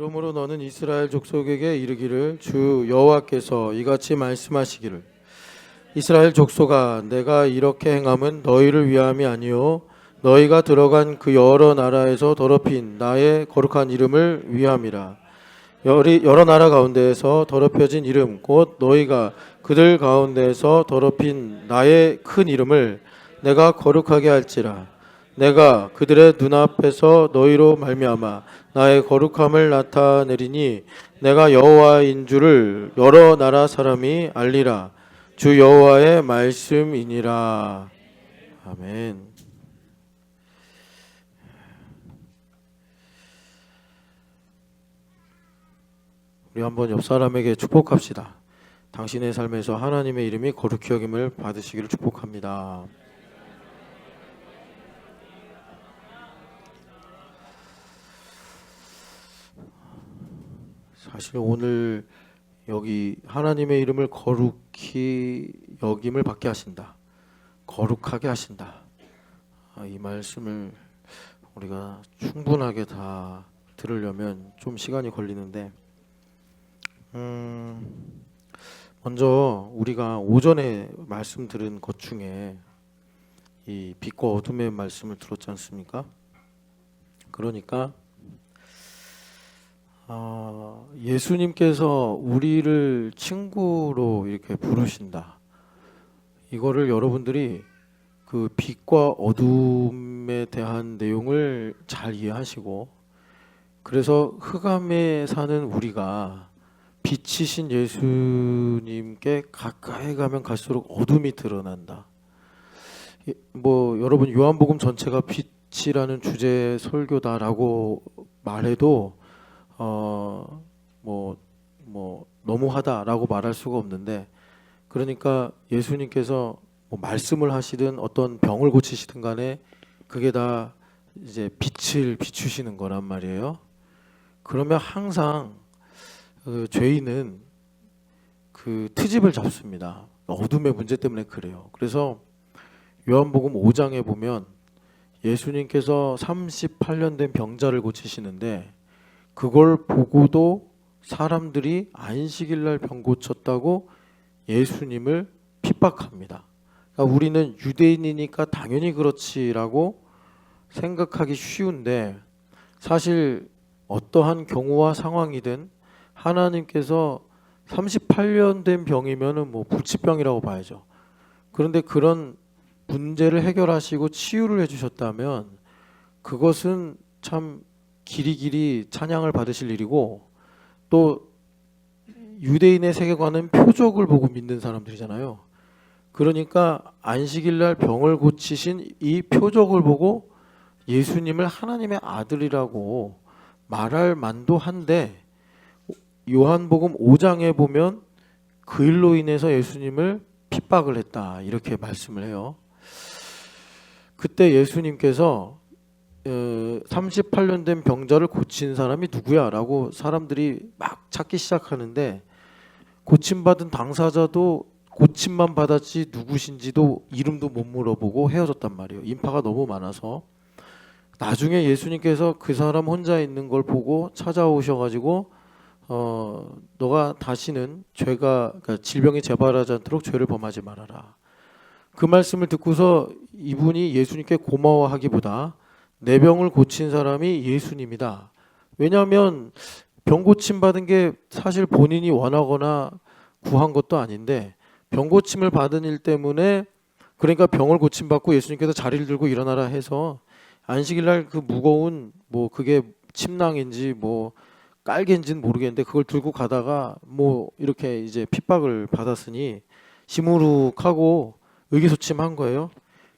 그러므로 너는 이스라엘 족속에게 이르기를 주 여호와께서 이같이 말씀하시기를 이스라엘 족속아 내가 이렇게 행함은 너희를 위함이 아니요 너희가 들어간 그 여러 나라에서 더럽힌 나의 거룩한 이름을 위함이라. 여러 나라 가운데에서 더럽혀진 이름 곧 너희가 그들 가운데에서 더럽힌 나의 큰 이름을 내가 거룩하게 할지라. 내가 그들의 눈앞에서 너희로 말미암아 나의 거룩함을 나타내리니 내가 여호와인 줄을 여러 나라 사람이 알리라. 주 여호와의 말씀이니라. 아멘. 우리 한번 옆 사람에게 축복합시다. 당신의 삶에서 하나님의 이름이 거룩히 여김을 받으시기를 축복합니다. 사실 오늘 여기 하나님의 이름을 거룩히 여김을 받게 하신다. 거룩하게 하신다. 이 말씀을 우리가 충분하게 다 들으려면 좀 시간이 걸리는데 먼저 우리가 오전에 말씀 들은 것 중에 이 빛과 어둠의 말씀을 들었지 않습니까? 그러니까 예수님께서 우리를 친구로 이렇게 부르신다. 이거를 여러분들이 그 빛과 어둠에 대한 내용을 잘 이해하시고, 그래서 흑암에 사는 우리가 빛이신 예수님께 가까이 가면 갈수록 어둠이 드러난다. 뭐 여러분 요한복음 전체가 빛이라는 주제의 설교다라고 말해도 너무하다라고 말할 수가 없는데, 그러니까 예수님께서 뭐 말씀을 하시든 어떤 병을 고치시든 간에 그게 다 이제 빛을 비추시는 거란 말이에요. 그러면 항상 죄인은 그 트집을 잡습니다. 어둠의 문제 때문에 그래요. 그래서 요한복음 5장에 보면 예수님께서 38년 된 병자를 고치시는데 그걸 보고도 사람들이 안식일 날 병 고쳤다고 예수님을 핍박합니다. 그러니까 우리는 유대인이니까 당연히 그렇지라고 생각하기 쉬운데, 사실 어떠한 경우와 상황이든 하나님께서 38년 된 병이면은 뭐 불치병이라고 봐야죠. 그런데 그런 문제를 해결하시고 치유를 해주셨다면 그것은 참 길이길이 찬양을 받으실 일이고, 또 유대인의 세계관은 표적을 보고 믿는 사람들이잖아요. 그러니까 안식일 날 병을 고치신 이 표적을 보고 예수님을 하나님의 아들이라고 말할 만도 한데, 요한복음 5장에 보면 그 일로 인해서 예수님을 핍박을 했다 이렇게 말씀을 해요. 그때 예수님께서 38년 된 병자를 고친 사람이 누구야? 라고 사람들이 막 찾기 시작하는데, 고침받은 당사자도 고침만 받았지 누구신지도 이름도 못 물어보고 헤어졌단 말이에요. 인파가 너무 많아서. 나중에 예수님께서 그 사람 혼자 있는 걸 보고 찾아오셔가지고 너가 다시는 그러니까 질병이 재발하지 않도록 죄를 범하지 말아라. 그 말씀을 듣고서 이분이 예수님께 고마워하기보다 내 병을 고친 사람이 예수님이다. 왜냐하면 병 고침 받은 게 사실 본인이 원하거나 구한 것도 아닌데, 병 고침을 받은 일 때문에, 그러니까 병을 고침 받고 예수님께서 자리를 들고 일어나라 해서 안식일 날 그 무거운 뭐 그게 침낭인지 뭐 깔개인지는 모르겠는데 그걸 들고 가다가 뭐 이렇게 이제 핍박을 받았으니 시무룩하고 의기소침한 거예요.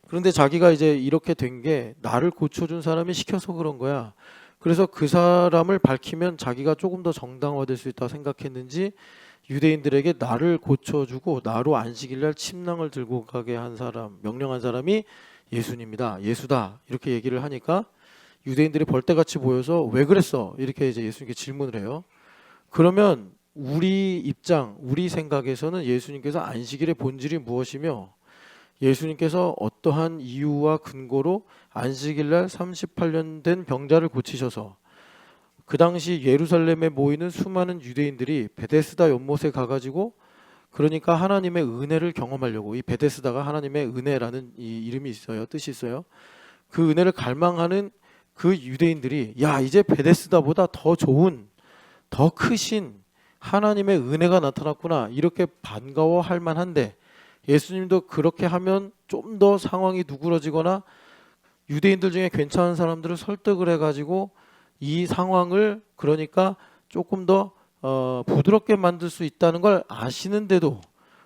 그런데 자기가 이제 이렇게 된 게 나를 고쳐준 사람이 시켜서 그런 거야. 그래서 그 사람을 밝히면 자기가 조금 더 정당화될 수 있다고 생각했는지 유대인들에게 나를 고쳐주고 나로 안식일 날 침낭을 들고 가게 한 사람, 명령한 사람이 예수님이다, 예수다 이렇게 얘기를 하니까 유대인들이 벌떼같이 보여서 왜 그랬어? 이렇게 이제 예수님께 질문을 해요. 그러면 우리 입장, 우리 생각에서는 예수님께서 안식일의 본질이 무엇이며 예수님께서 어떠한 이유와 근거로 안식일 날 38년 된 병자를 고치셔서 그 당시 예루살렘에 모이는 수많은 유대인들이 베데스다 연못에 가가지고 그러니까 하나님의 은혜를 경험하려고, 이 베데스다가 하나님의 은혜라는 이 이름이 있어요. 뜻이 있어요. 그 은혜를 갈망하는 그 유대인들이 야 이제 베데스다보다 더 좋은 더 크신 하나님의 은혜가 나타났구나 이렇게 반가워할 만한데, 예수님도 그렇게 하면 좀 더 상황이 누그러지거나 유대인들 중에 괜찮은 사람들을 설득을 해가지고 이 상황을 그러니까 조금 더 부드럽게 만들 수 있다는 걸 아시는데도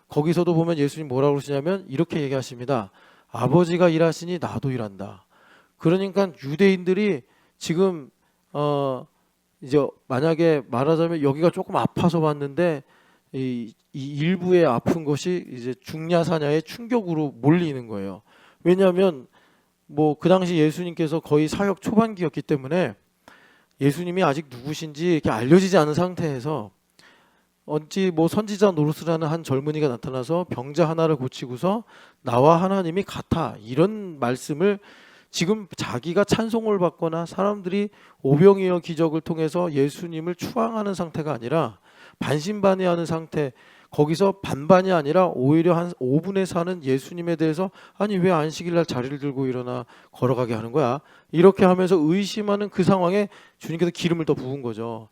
거기서도 보면 예수님 뭐라고 그러시냐면 이렇게 얘기하십니다. 아버지가 일하시니 나도 일한다. 그러니까 유대인들이 지금 이제 만약에 말하자면 여기가 조금 아파서 왔는데 이 일부의 아픈 것이 이제 중야사냐의 충격으로 몰리는 거예요. 왜냐하면 뭐 그 당시 예수님께서 거의 사역 초반기였기 때문에 예수님이 아직 누구신지 이렇게 알려지지 않은 상태에서 어찌 뭐 선지자 노릇을 하는 한 젊은이가 나타나서 병자 하나를 고치고서 나와 하나님이 같아 이런 말씀을 지금 자기가 찬송을 받거나 사람들이 오병이어 기적을 통해서 예수님을 추앙하는 상태가 아니라 반신반의하는 상태, 거기서 반반이 아니라 오히려 한 5분의 4는 예수님에 대해서 아니 왜 안식일 날 자리를 들고 일어나 걸어가게 하는 거야 이렇게 하면서 의심하는 그 상황에 주님께서 기름을 더 부은 거죠.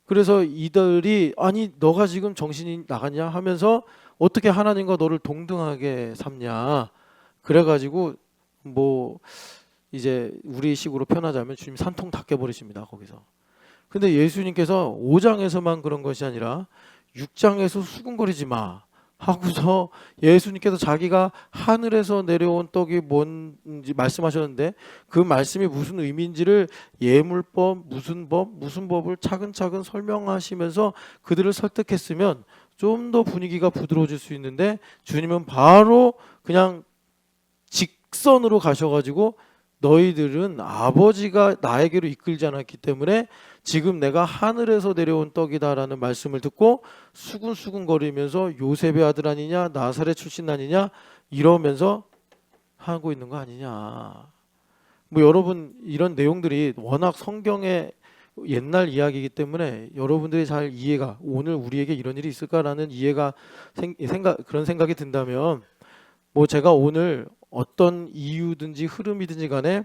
그래서 이들이 아니 너가 지금 정신이 나갔냐 하면서 어떻게 하나님과 너를 동등하게 삼냐, 그래가지고 뭐 이제 우리 식으로 표현하자면 주님 산통 다 깨버리십니다 거기서. 근데 예수님께서 5장에서만 그런 것이 아니라 6장에서 수군거리지 마 하고서 예수님께서 자기가 하늘에서 내려온 떡이 뭔지 말씀하셨는데 그 말씀이 무슨 의미인지를 예물법 무슨 법을 차근차근 설명하시면서 그들을 설득했으면 좀 더 분위기가 부드러워질 수 있는데 주님은 바로 그냥 직선으로 가셔가지고 너희들은 아버지가 나에게로 이끌지 않았기 때문에 지금 내가 하늘에서 내려온 떡이다라는 말씀을 듣고 수군수군거리면서 요셉의 아들 아니냐 나사렛 출신 아니냐 이러면서 하고 있는 거 아니냐. 뭐 여러분 이런 내용들이 워낙 성경의 옛날 이야기이기 때문에 여러분들이 잘 이해가, 오늘 우리에게 이런 일이 있을까라는 이해가 그런 생각이 든다면 뭐 제가 오늘 어떤 이유든지 흐름이든지 간에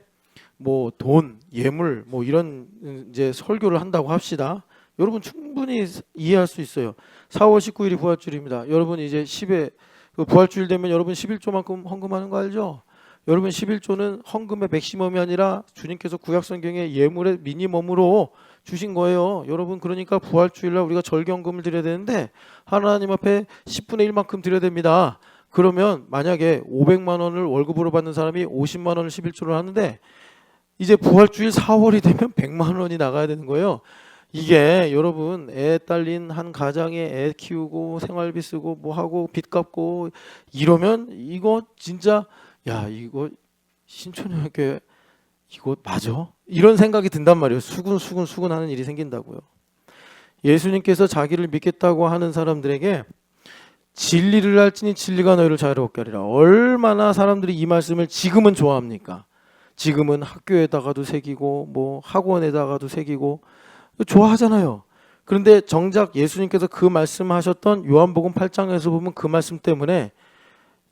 뭐 돈, 예물 뭐 이런 이제 설교를 한다고 합시다. 여러분 충분히 이해할 수 있어요. 4월 19일이 부활주일입니다. 여러분 이제 10에 그 부활주일 되면 여러분 11조만큼 헌금하는 거 알죠? 여러분 11조는 헌금의 맥시멈이 아니라 주님께서 구약성경에 예물의 미니멈으로 주신 거예요. 여러분 그러니까 부활주일날 우리가 절경금을 드려야 되는데 하나님 앞에 10분의 1만큼 드려야 됩니다. 그러면 만약에 500만 원을 월급으로 받는 사람이 50만 원을 11조를 하는데 이제 부활주일 4월이 되면 100만 원이 나가야 되는 거예요. 이게 여러분 애 딸린 한 가장에 애 키우고 생활비 쓰고 뭐 하고 빚 갚고 이러면 이거 진짜 야 이거 신촌교회 이거 맞아? 이런 생각이 든단 말이에요. 수군 하는 일이 생긴다고요. 예수님께서 자기를 믿겠다고 하는 사람들에게 진리를 알지니 진리가 너희를 자유롭게 하리라. 얼마나 사람들이 이 말씀을 지금은 좋아합니까? 지금은 학교에다가도 새기고 뭐 학원에다가도 새기고 좋아하잖아요. 그런데 정작 예수님께서 그 말씀하셨던 요한복음 8장에서 보면 그 말씀 때문에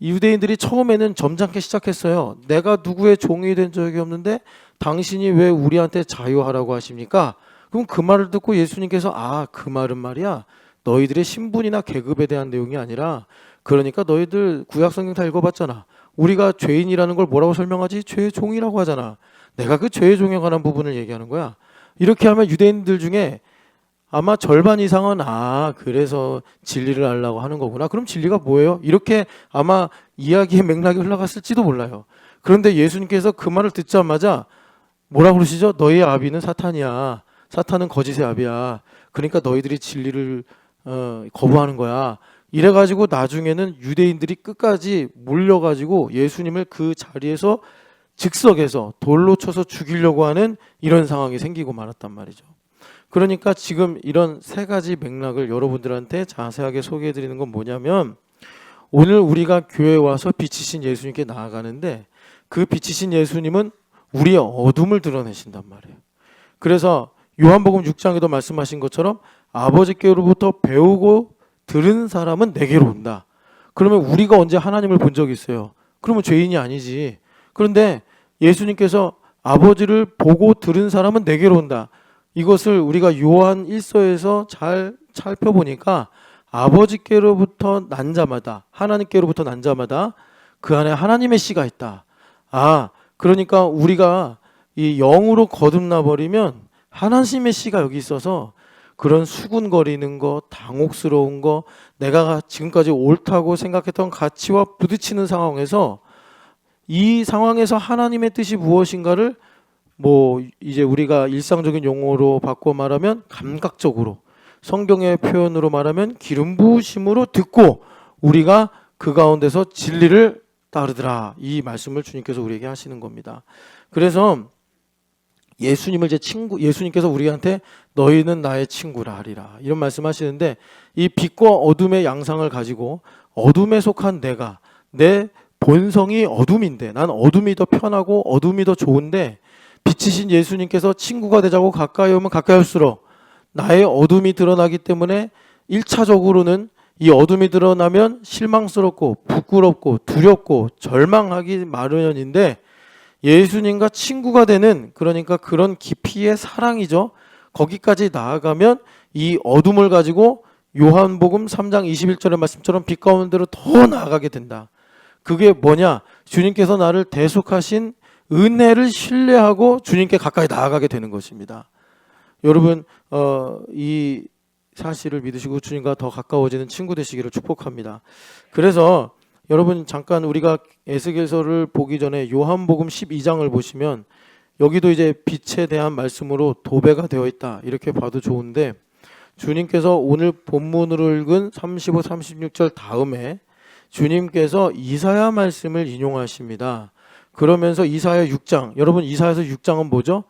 유대인들이 처음에는 점잖게 시작했어요. 내가 누구의 종이 된 적이 없는데 당신이 왜 우리한테 자유하라고 하십니까? 그럼 그 말을 듣고 예수님께서 그 말은 말이야 너희들의 신분이나 계급에 대한 내용이 아니라 그러니까 너희들 구약성경 다 읽어봤잖아. 우리가 죄인이라는 걸 뭐라고 설명하지? 죄의 종이라고 하잖아. 내가 그 죄의 종에 관한 부분을 얘기하는 거야. 이렇게 하면 유대인들 중에 아마 절반 이상은 그래서 진리를 알려고 하는 거구나. 그럼 진리가 뭐예요? 이렇게 아마 이야기의 맥락이 흘러갔을지도 몰라요. 그런데 예수님께서 그 말을 듣자마자 뭐라고 그러시죠? 너희의 아비는 사탄이야. 사탄은 거짓의 아비야. 그러니까 너희들이 진리를 거부하는 거야. 이래가지고 나중에는 유대인들이 끝까지 몰려가지고 예수님을 그 자리에서 즉석에서 돌로 쳐서 죽이려고 하는 이런 상황이 생기고 말았단 말이죠. 그러니까 지금 이런 세 가지 맥락을 여러분들한테 자세하게 소개해드리는 건 뭐냐면 오늘 우리가 교회에 와서 빛이신 예수님께 나아가는데 그 빛이신 예수님은 우리의 어둠을 드러내신단 말이에요. 그래서 요한복음 6장에도 말씀하신 것처럼 아버지께로부터 배우고 들은 사람은 내게로 온다. 그러면 우리가 언제 하나님을 본 적이 있어요? 그러면 죄인이 아니지. 그런데 예수님께서 아버지를 보고 들은 사람은 내게로 온다. 이것을 우리가 요한 1서에서 잘 살펴보니까 아버지께로부터 난 자마다, 하나님께로부터 난 자마다 그 안에 하나님의 씨가 있다. 그러니까 우리가 이 영으로 거듭나 버리면 하나님의 씨가 여기 있어서 그런 수군거리는 거, 당혹스러운 거, 내가 지금까지 옳다고 생각했던 가치와 부딪히는 상황에서 이 상황에서 하나님의 뜻이 무엇인가를 이제 우리가 일상적인 용어로 바꿔 말하면 감각적으로, 성경의 표현으로 말하면 기름 부으심으로 듣고 우리가 그 가운데서 진리를 따르더라. 이 말씀을 주님께서 우리에게 하시는 겁니다. 그래서 예수님께서 우리한테 너희는 나의 친구라 하리라. 이런 말씀 하시는데 이 빛과 어둠의 양상을 가지고 어둠에 속한 내 본성이 어둠인데 난 어둠이 더 편하고 어둠이 더 좋은데 빛이신 예수님께서 친구가 되자고 가까이 오면 가까이 올수록 나의 어둠이 드러나기 때문에 1차적으로는 이 어둠이 드러나면 실망스럽고 부끄럽고 두렵고 절망하기 마련인데 예수님과 친구가 되는, 그러니까 그런 깊이의 사랑이죠. 거기까지 나아가면 이 어둠을 가지고 요한복음 3장 21절의 말씀처럼 빛 가운데로 더 나아가게 된다. 그게 뭐냐? 주님께서 나를 대속하신 은혜를 신뢰하고 주님께 가까이 나아가게 되는 것입니다. 여러분 이 사실을 믿으시고 주님과 더 가까워지는 친구 되시기를 축복합니다. 그래서 여러분 잠깐 우리가 에스겔서를 보기 전에 요한복음 12장을 보시면 여기도 이제 빛에 대한 말씀으로 도배가 되어 있다 이렇게 봐도 좋은데 주님께서 오늘 본문으로 읽은 35, 36절 다음에 주님께서 이사야 말씀을 인용하십니다. 그러면서 이사야 6장, 여러분 이사야서 6장은 뭐죠?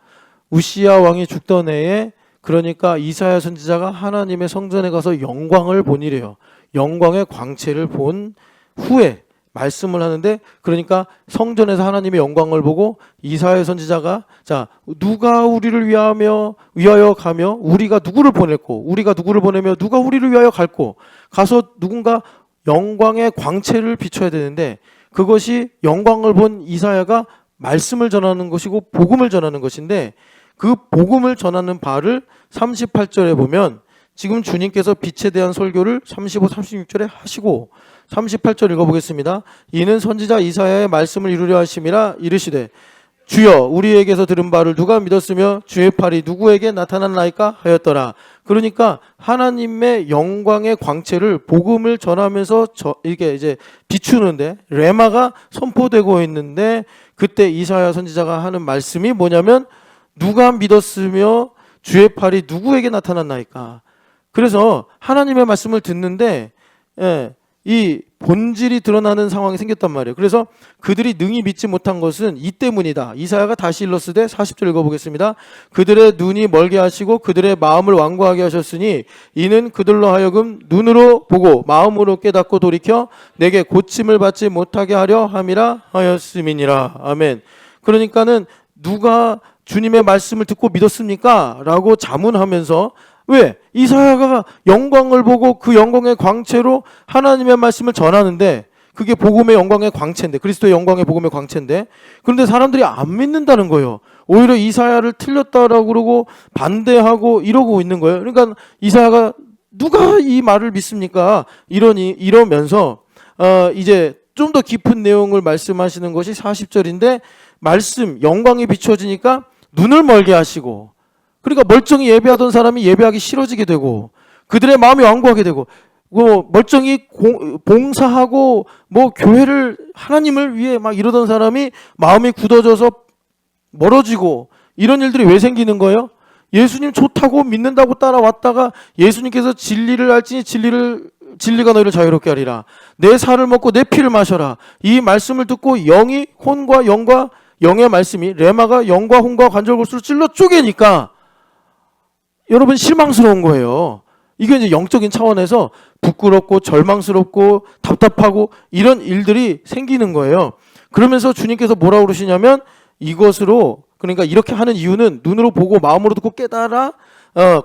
우시야 왕이 죽던 해에 그러니까 이사야 선지자가 하나님의 성전에 가서 영광을 보니래요. 영광의 광채를 본 후에 말씀을 하는데 그러니까 성전에서 하나님의 영광을 보고 이사야 선지자가 자 누가 우리를 위하여 가며 우리가 누구를 보냈고 우리가 누구를 보내며 누가 우리를 위하여 갈고 가서 누군가 영광의 광채를 비춰야 되는데 그것이 영광을 본 이사야가 말씀을 전하는 것이고 복음을 전하는 것인데 그 복음을 전하는 바를 38절에 보면 지금 주님께서 빛에 대한 설교를 35, 36절에 하시고 38절 읽어보겠습니다. 이는 선지자 이사야의 말씀을 이루려 하심이라 이르시되 주여 우리에게서 들은 바를 누가 믿었으며 주의 팔이 누구에게 나타났나이까 하였더라. 그러니까 하나님의 영광의 광채를 복음을 전하면서 이게 이제 비추는데 레마가 선포되고 있는데 그때 이사야 선지자가 하는 말씀이 뭐냐면 누가 믿었으며 주의 팔이 누구에게 나타났나이까. 그래서 하나님의 말씀을 듣는데 이 본질이 드러나는 상황이 생겼단 말이에요. 그래서 그들이 능히 믿지 못한 것은 이 때문이다. 이사야가 다시 일렀으되 40절 읽어보겠습니다. 그들의 눈이 멀게 하시고 그들의 마음을 완고하게 하셨으니 이는 그들로 하여금 눈으로 보고 마음으로 깨닫고 돌이켜 내게 고침을 받지 못하게 하려 함이라 하였음이니라. 아멘. 그러니까는 누가 주님의 말씀을 듣고 믿었습니까? 라고 자문하면서 왜? 이사야가 영광을 보고 그 영광의 광채로 하나님의 말씀을 전하는데 그게 복음의 영광의 광채인데 그리스도의 영광의 복음의 광채인데 그런데 사람들이 안 믿는다는 거예요. 오히려 이사야를 틀렸다라고 그러고 반대하고 이러고 있는 거예요. 그러니까 이사야가 누가 이 말을 믿습니까? 이러면서 이제 좀 더 깊은 내용을 말씀하시는 것이 40절인데 말씀 영광이 비춰지니까 눈을 멀게 하시고 그러니까 멀쩡히 예배하던 사람이 예배하기 싫어지게 되고 그들의 마음이 완고하게 되고 멀쩡히 봉사하고 교회를 하나님을 위해 막 이러던 사람이 마음이 굳어져서 멀어지고 이런 일들이 왜 생기는 거예요? 예수님 좋다고 믿는다고 따라왔다가 예수님께서 진리를 알지니 진리가 너희를 자유롭게 하리라. 내 살을 먹고 내 피를 마셔라. 이 말씀을 듣고 영이 혼과 영과 영의 말씀이 레마가 영과 혼과 관절골수로 찔러 쪼개니까 여러분 실망스러운 거예요. 이게 이제 영적인 차원에서 부끄럽고 절망스럽고 답답하고 이런 일들이 생기는 거예요. 그러면서 주님께서 뭐라고 그러시냐면 이것으로 그러니까 이렇게 하는 이유는 눈으로 보고 마음으로 듣고 깨달아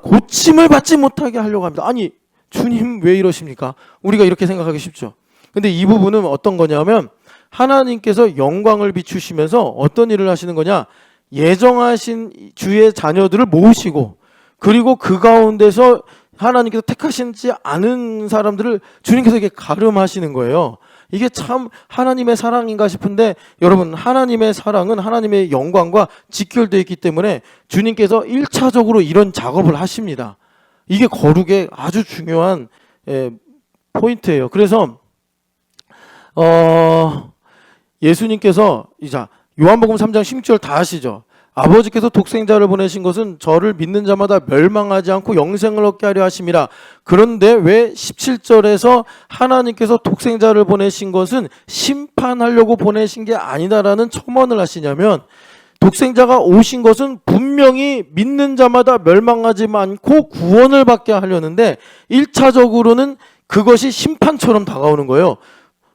고침을 받지 못하게 하려고 합니다. 아니 주님 왜 이러십니까? 우리가 이렇게 생각하기 쉽죠. 근데 이 부분은 어떤 거냐면 하나님께서 영광을 비추시면서 어떤 일을 하시는 거냐, 예정하신 주의 자녀들을 모으시고 그리고 그 가운데서 하나님께서 택하시지 않은 사람들을 주님께서 이렇게 가름하시는 거예요. 이게 참 하나님의 사랑인가 싶은데 여러분, 하나님의 사랑은 하나님의 영광과 직결되어 있기 때문에 주님께서 1차적으로 이런 작업을 하십니다. 이게 거룩의 아주 중요한 포인트예요. 그래서 예수님께서 이제 요한복음 3장 16절 다 아시죠? 아버지께서 독생자를 보내신 것은 저를 믿는 자마다 멸망하지 않고 영생을 얻게 하려 하심이라. 그런데 왜 17절에서 하나님께서 독생자를 보내신 것은 심판하려고 보내신 게 아니다라는 첨언을 하시냐면, 독생자가 오신 것은 분명히 믿는 자마다 멸망하지 않고 구원을 받게 하려는데 1차적으로는 그것이 심판처럼 다가오는 거예요.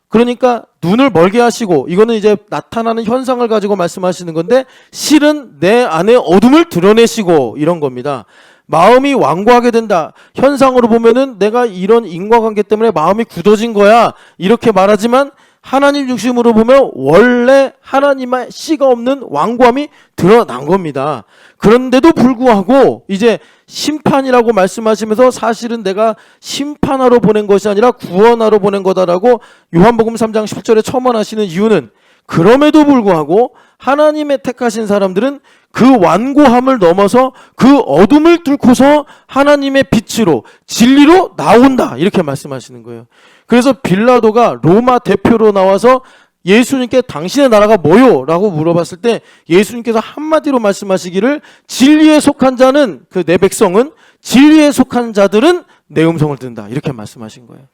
그러니까 눈을 멀게 하시고, 이거는 이제 나타나는 현상을 가지고 말씀하시는 건데 실은 내 안에 어둠을 드러내시고 이런 겁니다. 마음이 완고하게 된다. 현상으로 보면은 내가 이런 인과관계 때문에 마음이 굳어진 거야 이렇게 말하지만, 하나님 중심으로 보면 원래 하나님의 씨가 없는 완고함이 드러난 겁니다. 그런데도 불구하고 이제 심판이라고 말씀하시면서 사실은 내가 심판하러 보낸 것이 아니라 구원하러 보낸 거다라고 요한복음 3장 10절에 첨언하시는 이유는, 그럼에도 불구하고 하나님의 택하신 사람들은 그 완고함을 넘어서 그 어둠을 뚫고서 하나님의 빛으로 진리로 나온다 이렇게 말씀하시는 거예요. 그래서 빌라도가 로마 대표로 나와서 예수님께 당신의 나라가 뭐요? 라고 물어봤을 때 예수님께서 한마디로 말씀하시기를, 진리에 속한 자는, 그 내 백성은, 진리에 속한 자들은 내 음성을 듣는다 이렇게 말씀하신 거예요.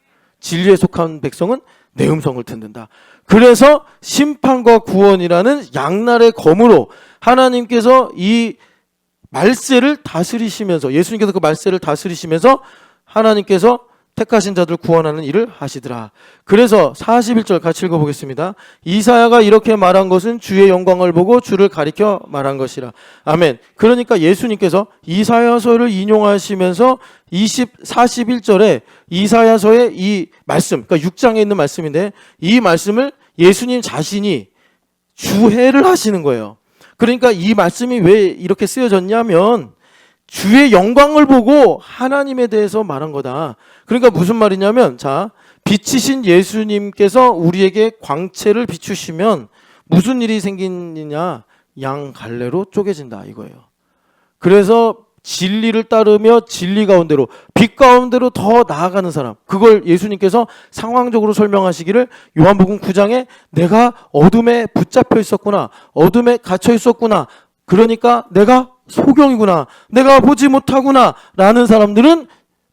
진리에 속한 백성은 내 음성을 듣는다. 그래서 심판과 구원이라는 양날의 검으로 하나님께서 이 말세를 다스리시면서, 예수님께서 그 말세를 다스리시면서 하나님께서 택하신 자들 구원하는 일을 하시더라. 그래서 41절 같이 읽어보겠습니다. 이사야가 이렇게 말한 것은 주의 영광을 보고 주를 가리켜 말한 것이라. 아멘. 그러니까 예수님께서 이사야서를 인용하시면서 41절에 이사야서의 이 말씀, 그러니까 6장에 있는 말씀인데 이 말씀을 예수님 자신이 주해를 하시는 거예요. 그러니까 이 말씀이 왜 이렇게 쓰여졌냐면 주의 영광을 보고 하나님에 대해서 말한 거다. 그러니까 무슨 말이냐면, 자, 빛이신 예수님께서 우리에게 광채를 비추시면 무슨 일이 생기느냐, 양 갈래로 쪼개진다 이거예요. 그래서 진리를 따르며 진리 가운데로, 빛 가운데로 더 나아가는 사람, 그걸 예수님께서 상황적으로 설명하시기를 요한복음 9장에 내가 어둠에 붙잡혀 있었구나, 어둠에 갇혀 있었구나, 그러니까 내가 소경이구나, 내가 보지 못하구나 라는 사람들은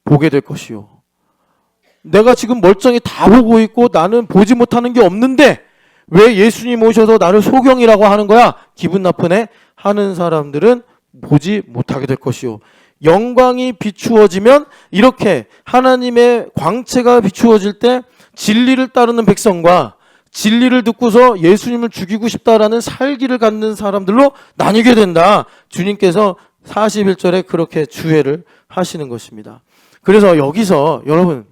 보게 될 것이요, 내가 지금 멀쩡히 다 보고 있고 나는 보지 못하는 게 없는데 왜 예수님 오셔서 나를 소경이라고 하는 거야, 기분 나쁘네 하는 사람들은 보지 못하게 될 것이요, 영광이 비추어지면, 이렇게 하나님의 광채가 비추어질 때 진리를 따르는 백성과 진리를 듣고서 예수님을 죽이고 싶다라는 살기를 갖는 사람들로 나뉘게 된다. 주님께서 41절에 그렇게 주해를 하시는 것입니다. 그래서 여기서 여러분,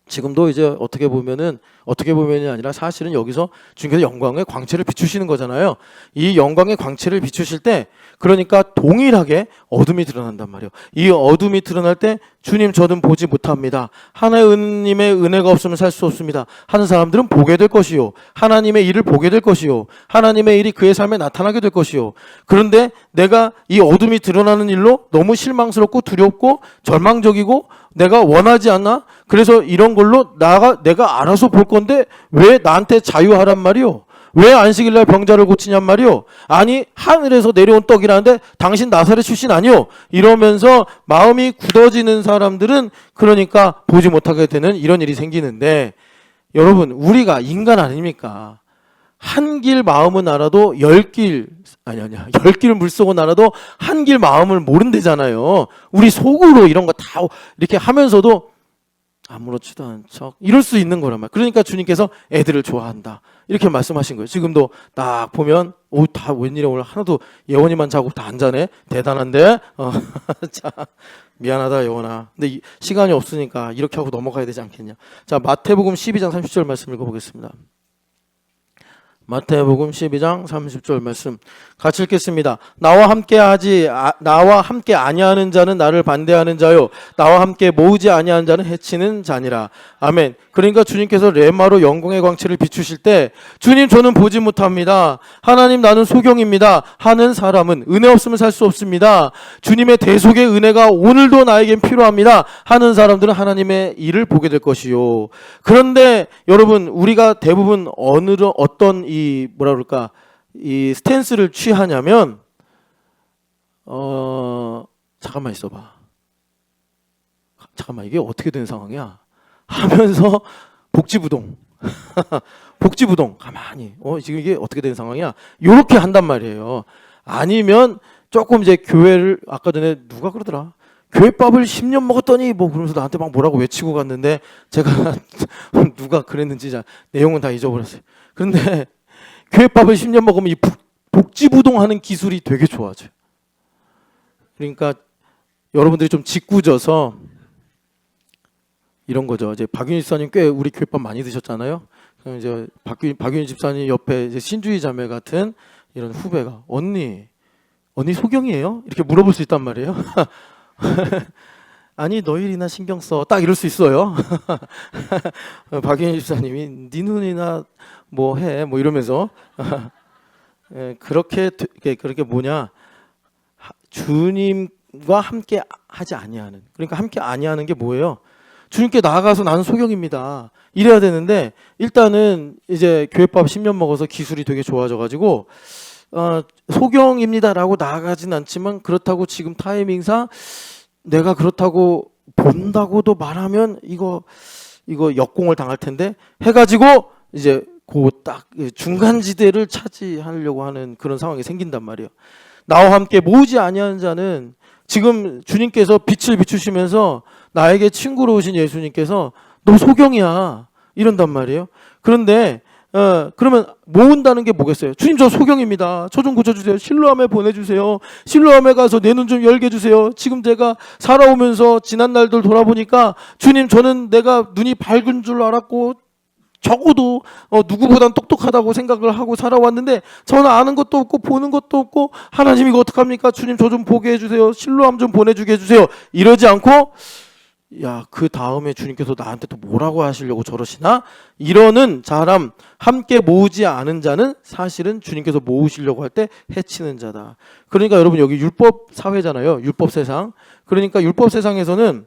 지금도 이제 어떻게 보면이 아니라 사실은 여기서 주님께서 영광의 광채를 비추시는 거잖아요. 이 영광의 광채를 비추실 때 그러니까 동일하게 어둠이 드러난단 말이에요. 이 어둠이 드러날 때 주님 저는 보지 못합니다, 하나님의 은혜가 없으면 살 수 없습니다 하는 사람들은 보게 될 것이요, 하나님의 일을 보게 될 것이요, 하나님의 일이 그의 삶에 나타나게 될 것이요. 그런데 내가 이 어둠이 드러나는 일로 너무 실망스럽고 두렵고 절망적이고 내가 원하지 않나, 그래서 이런 걸로 내가 알아서 볼 건데 왜 나한테 자유하란 말이요, 왜 안식일날 병자를 고치냔 말이요, 아니 하늘에서 내려온 떡이라는데 당신 나사렛 출신 아니요, 이러면서 마음이 굳어지는 사람들은 그러니까 보지 못하게 되는 이런 일이 생기는데, 여러분 우리가 인간 아닙니까? 한 길 마음은 알아도 10길 물속은 알아도 한 길 마음을 모른대잖아요. 우리 속으로 이런 거 다 이렇게 하면서도 아무렇지도 않은 척 이럴 수 있는 거란 말이에요. 그러니까 주님께서 애들을 좋아한다 이렇게 말씀하신 거예요. 지금도 딱 보면 다 웬일이야 오늘 하나도 예원이만 자고 다 안 자네. 대단한데. 자, 미안하다 예원아. 근데 시간이 없으니까 이렇게 하고 넘어가야 되지 않겠냐. 자, 마태복음 12장 30절 말씀 읽어보겠습니다. 마태복음 12장 30절 말씀 같이 읽겠습니다. 나와 함께 아니하는 자는 나를 반대하는 자요, 나와 함께 모으지 아니하는 자는 해치는 자니라. 아멘. 그러니까 주님께서 레마로 영광의 광채를 비추실 때, 주님 저는 보지 못합니다, 하나님 나는 소경입니다 하는 사람은 은혜 없으면 살 수 없습니다. 주님의 대속의 은혜가 오늘도 나에겐 필요합니다 하는 사람들은 하나님의 일을 보게 될 것이요. 그런데 여러분, 우리가 대부분 어떤 이 스탠스를 취하냐면, 잠깐만 있어봐. 잠깐만, 이게 어떻게 된 상황이야? 하면서 복지부동 가만히 지금 이게 어떻게 된 상황이야? 요렇게 한단 말이에요. 아니면 조금 이제 교회를, 아까 전에 누가 그러더라, 교회밥을 10년 먹었더니 뭐 그러면서 나한테 막 뭐라고 외치고 갔는데, 제가 누가 그랬는지 내용은 다 잊어버렸어요. 그런데 교회밥을 10년 먹으면 이 복지부동 하는 기술이 되게 좋아져요. 그러니까 여러분들이 좀 짓궂어서 이런 거죠. 이제 박윤희 집사님 꽤 우리 교회밥 많이 드셨잖아요. 그럼 이제 박윤희 집사님 옆에 이제 신주희 자매 같은 이런 후배가 언니 소경이에요? 이렇게 물어볼 수 있단 말이에요. 아니 너 일이나 신경 써, 딱 이럴 수 있어요. 박윤희 집사님이 네 눈이나 뭐 해, 뭐 이러면서 그렇게 뭐냐, 주님과 함께 하지 아니하는, 그러니까 함께 아니하는 게 뭐예요? 주님께 나아가서 나는 소경입니다 이래야 되는데, 일단은 이제 교회밥 10년 먹어서 기술이 되게 좋아져가지고 소경입니다라고 나아가진 않지만, 그렇다고 지금 타이밍상 내가 그렇다고 본다고도 말하면 이거 역공을 당할 텐데 해가지고 이제 그 딱 중간지대를 차지하려고 하는 그런 상황이 생긴단 말이에요. 나와 함께 모으지 아니하는 자는, 지금 주님께서 빛을 비추시면서 나에게 친구로 오신 예수님께서 너 소경이야 이런단 말이에요. 그런데 그러면 모은다는 게 뭐겠어요? 주님 저 소경입니다, 저 좀 고쳐주세요, 실로암에 보내주세요, 실로암에 가서 내 눈 좀 열게 해주세요. 지금 제가 살아오면서 지난 날들 돌아보니까 주님 저는 내가 눈이 밝은 줄 알았고 적어도 누구보단 똑똑하다고 생각을 하고 살아왔는데 저는 아는 것도 없고 보는 것도 없고, 하나님 이거 어떡합니까? 주님 저 좀 보게 해주세요, 실로암 좀 보내주게 해주세요. 이러지 않고 야, 그 다음에 주님께서 나한테 또 뭐라고 하시려고 저러시나? 이러는 사람, 함께 모으지 않은 자는 사실은 주님께서 모으시려고 할 때 해치는 자다. 그러니까 여러분 여기 율법 사회잖아요. 율법 세상. 그러니까 율법 세상에서는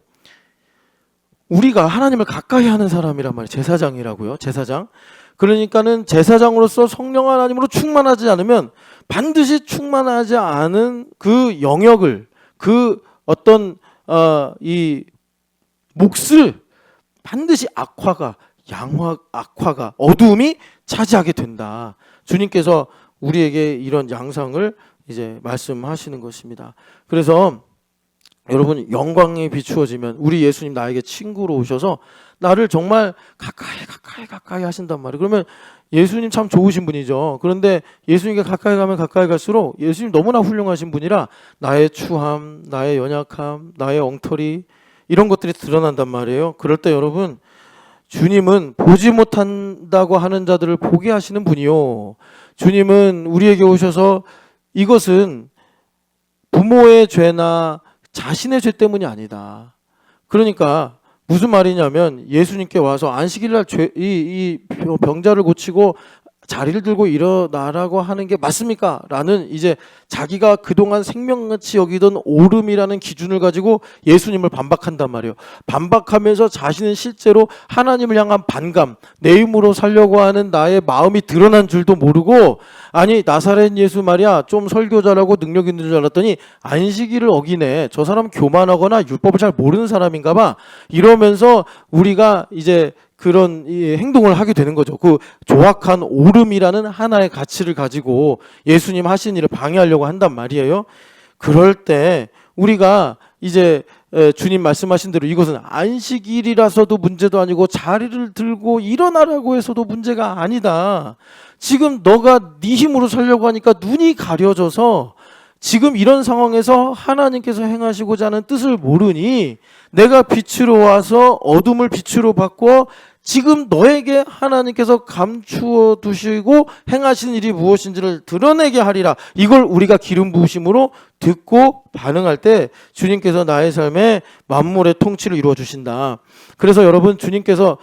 우리가 하나님을 가까이 하는 사람이란 말이에요. 제사장이라고요. 제사장. 그러니까는 제사장으로서 성령 하나님으로 충만하지 않으면, 반드시 충만하지 않은 그 영역을, 그 어떤 이 몫을 반드시 악화가 어두움이 차지하게 된다. 주님께서 우리에게 이런 양상을 이제 말씀하시는 것입니다. 그래서 여러분, 영광이 비추어지면 우리 예수님 나에게 친구로 오셔서 나를 정말 가까이 하신단 말이에요. 그러면 예수님 참 좋으신 분이죠. 그런데 예수님께 가까이 가면 가까이 갈수록 예수님 너무나 훌륭하신 분이라 나의 추함, 나의 연약함, 나의 엉터리, 이런 것들이 드러난단 말이에요. 그럴 때 여러분, 주님은 보지 못한다고 하는 자들을 보게 하시는 분이요, 주님은 우리에게 오셔서 이것은 부모의 죄나 자신의 죄 때문이 아니다. 그러니까 무슨 말이냐면, 예수님께 와서 안식일날 이 병자를 고치고 자리를 들고 일어나라고 하는 게 맞습니까? 라는, 이제 자기가 그동안 생명같이 여기던 오름이라는 기준을 가지고 예수님을 반박한단 말이에요. 반박하면서 자신은 실제로 하나님을 향한 반감, 내 힘으로 살려고 하는 나의 마음이 드러난 줄도 모르고, 아니 나사렛 예수 말이야, 좀 설교 잘하고 능력 있는 줄 알았더니 안식일을 어기네, 저 사람 교만하거나 율법을 잘 모르는 사람인가 봐, 이러면서 우리가 이제 그런 행동을 하게 되는 거죠. 그 조악한 오름이라는 하나의 가치를 가지고 예수님 하신 일을 방해하려고 한단 말이에요. 그럴 때 우리가 이제 주님 말씀하신 대로 이것은 안식일이라서도 문제도 아니고 자리를 들고 일어나라고 해서도 문제가 아니다. 지금 너가 네 힘으로 살려고 하니까 눈이 가려져서 지금 이런 상황에서 하나님께서 행하시고자 하는 뜻을 모르니 내가 빛으로 와서 어둠을 빛으로 바꿔 지금 너에게 하나님께서 감추어 두시고 행하시는 일이 무엇인지를 드러내게 하리라. 이걸 우리가 기름 부으심으로 듣고 반응할 때 주님께서 나의 삶에 만물의 통치를 이루어 주신다. 그래서 여러분, 주님께서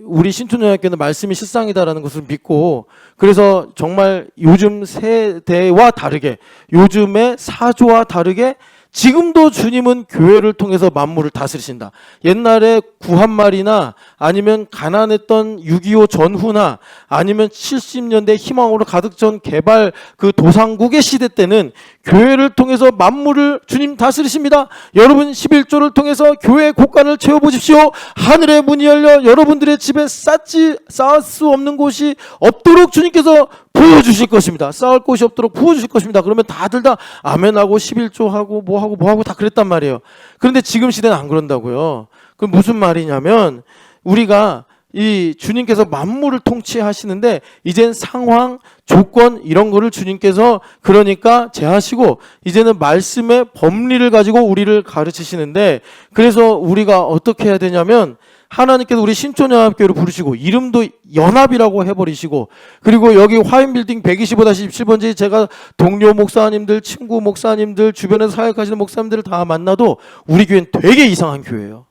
우리 신촌연합교회는 말씀이 실상이다라는 것을 믿고, 그래서 정말 요즘 세대와 다르게, 요즘의 사조와 다르게 지금도 주님은 교회를 통해서 만물을 다스리신다. 옛날에 구한말이나 아니면 가난했던 6.25 전후나 아니면 70년대 희망으로 가득 전 개발 그 도상국의 시대 때는 교회를 통해서 만물을 주님 다스리십니다. 여러분 11조를 통해서 교회의 곳간을 채워보십시오. 하늘의 문이 열려 여러분들의 집에 쌓을 수 없는 곳이 없도록 주님께서 부어주실 것입니다. 쌓을 곳이 없도록 부어주실 것입니다. 그러면 다들 다 아멘하고 11조 하고 뭐하고 다 그랬단 말이에요. 그런데 지금 시대는 안 그런다고요. 그럼 무슨 말이냐면 우리가 이 주님께서 만물을 통치하시는데 이젠 상황, 조건 이런 거를 주님께서 그러니까 제하시고 이제는 말씀의 법리를 가지고 우리를 가르치시는데, 그래서 우리가 어떻게 해야 되냐면 하나님께서 우리 신촌연합교회를 부르시고 이름도 연합이라고 해버리시고, 그리고 여기 화인빌딩 125-27번지 제가 동료 목사님들, 친구 목사님들, 주변에서 사역하시는 목사님들을 다 만나도 우리 교회는 되게 이상한 교회예요.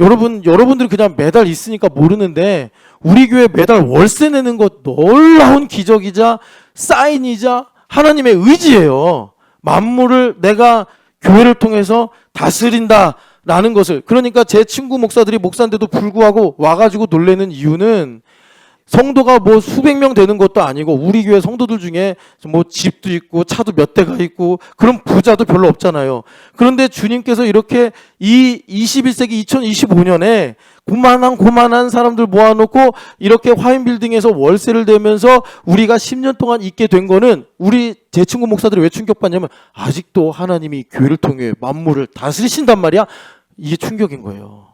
여러분들이 그냥 매달 있으니까 모르는데 우리 교회 매달 월세 내는 것 놀라운 기적이자 사인이자 하나님의 의지예요. 만물을 내가 교회를 통해서 다스린다라는 것을. 그러니까 제 친구 목사들이 목사인데도 불구하고 와가지고 놀라는 이유는 성도가 뭐 수백 명 되는 것도 아니고 우리 교회 성도들 중에 뭐 집도 있고 차도 몇 대가 있고 그런 부자도 별로 없잖아요. 그런데 주님께서 이렇게 이 21세기 2025년에 고만한 사람들 모아놓고 이렇게 화인빌딩에서 월세를 내면서 우리가 10년 동안 있게 된 거는 제 친구 목사들이 왜 충격받냐면 아직도 하나님이 교회를 통해 만물을 다스리신단 말이야. 이게 충격인 거예요.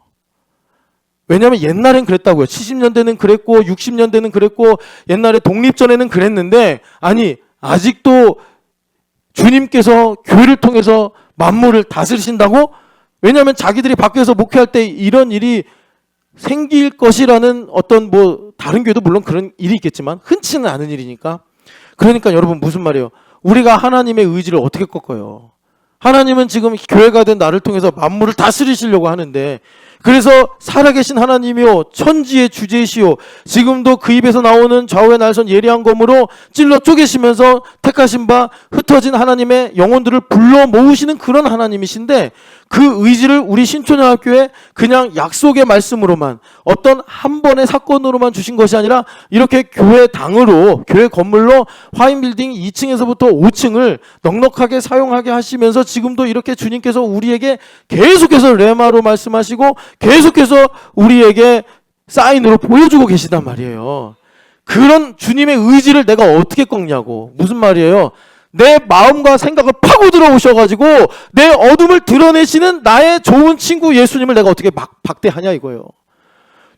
왜냐하면 옛날엔 그랬다고요. 70년대는 그랬고 60년대는 그랬고 옛날에 독립전에는 그랬는데, 아니 아직도 주님께서 교회를 통해서 만물을 다스리신다고? 왜냐하면 자기들이 밖에서 목회할 때 이런 일이 생길 것이라는 어떤 뭐 다른 교회도 물론 그런 일이 있겠지만 흔치는 않은 일이니까. 그러니까 여러분 무슨 말이에요? 우리가 하나님의 의지를 어떻게 꺾어요? 하나님은 지금 교회가 된 나를 통해서 만물을 다스리시려고 하는데, 그래서 살아계신 하나님이요 천지의 주제이시요 지금도 그 입에서 나오는 좌우의 날선 예리한 검으로 찔러 쪼개시면서 택하신 바 흩어진 하나님의 영혼들을 불러 모으시는 그런 하나님이신데, 그 의지를 우리 신촌연합교회 그냥 약속의 말씀으로만 어떤 한 번의 사건으로만 주신 것이 아니라 이렇게 교회 당으로, 교회 건물로 화인빌딩 2층에서부터 5층을 넉넉하게 사용하게 하시면서 지금도 이렇게 주님께서 우리에게 계속해서 레마로 말씀하시고 계속해서 우리에게 사인으로 보여주고 계시단 말이에요. 그런 주님의 의지를 내가 어떻게 꺾냐고. 무슨 말이에요? 내 마음과 생각을 파고 들어오셔가지고 내 어둠을 드러내시는 나의 좋은 친구 예수님을 내가 어떻게 박대하냐 이거예요.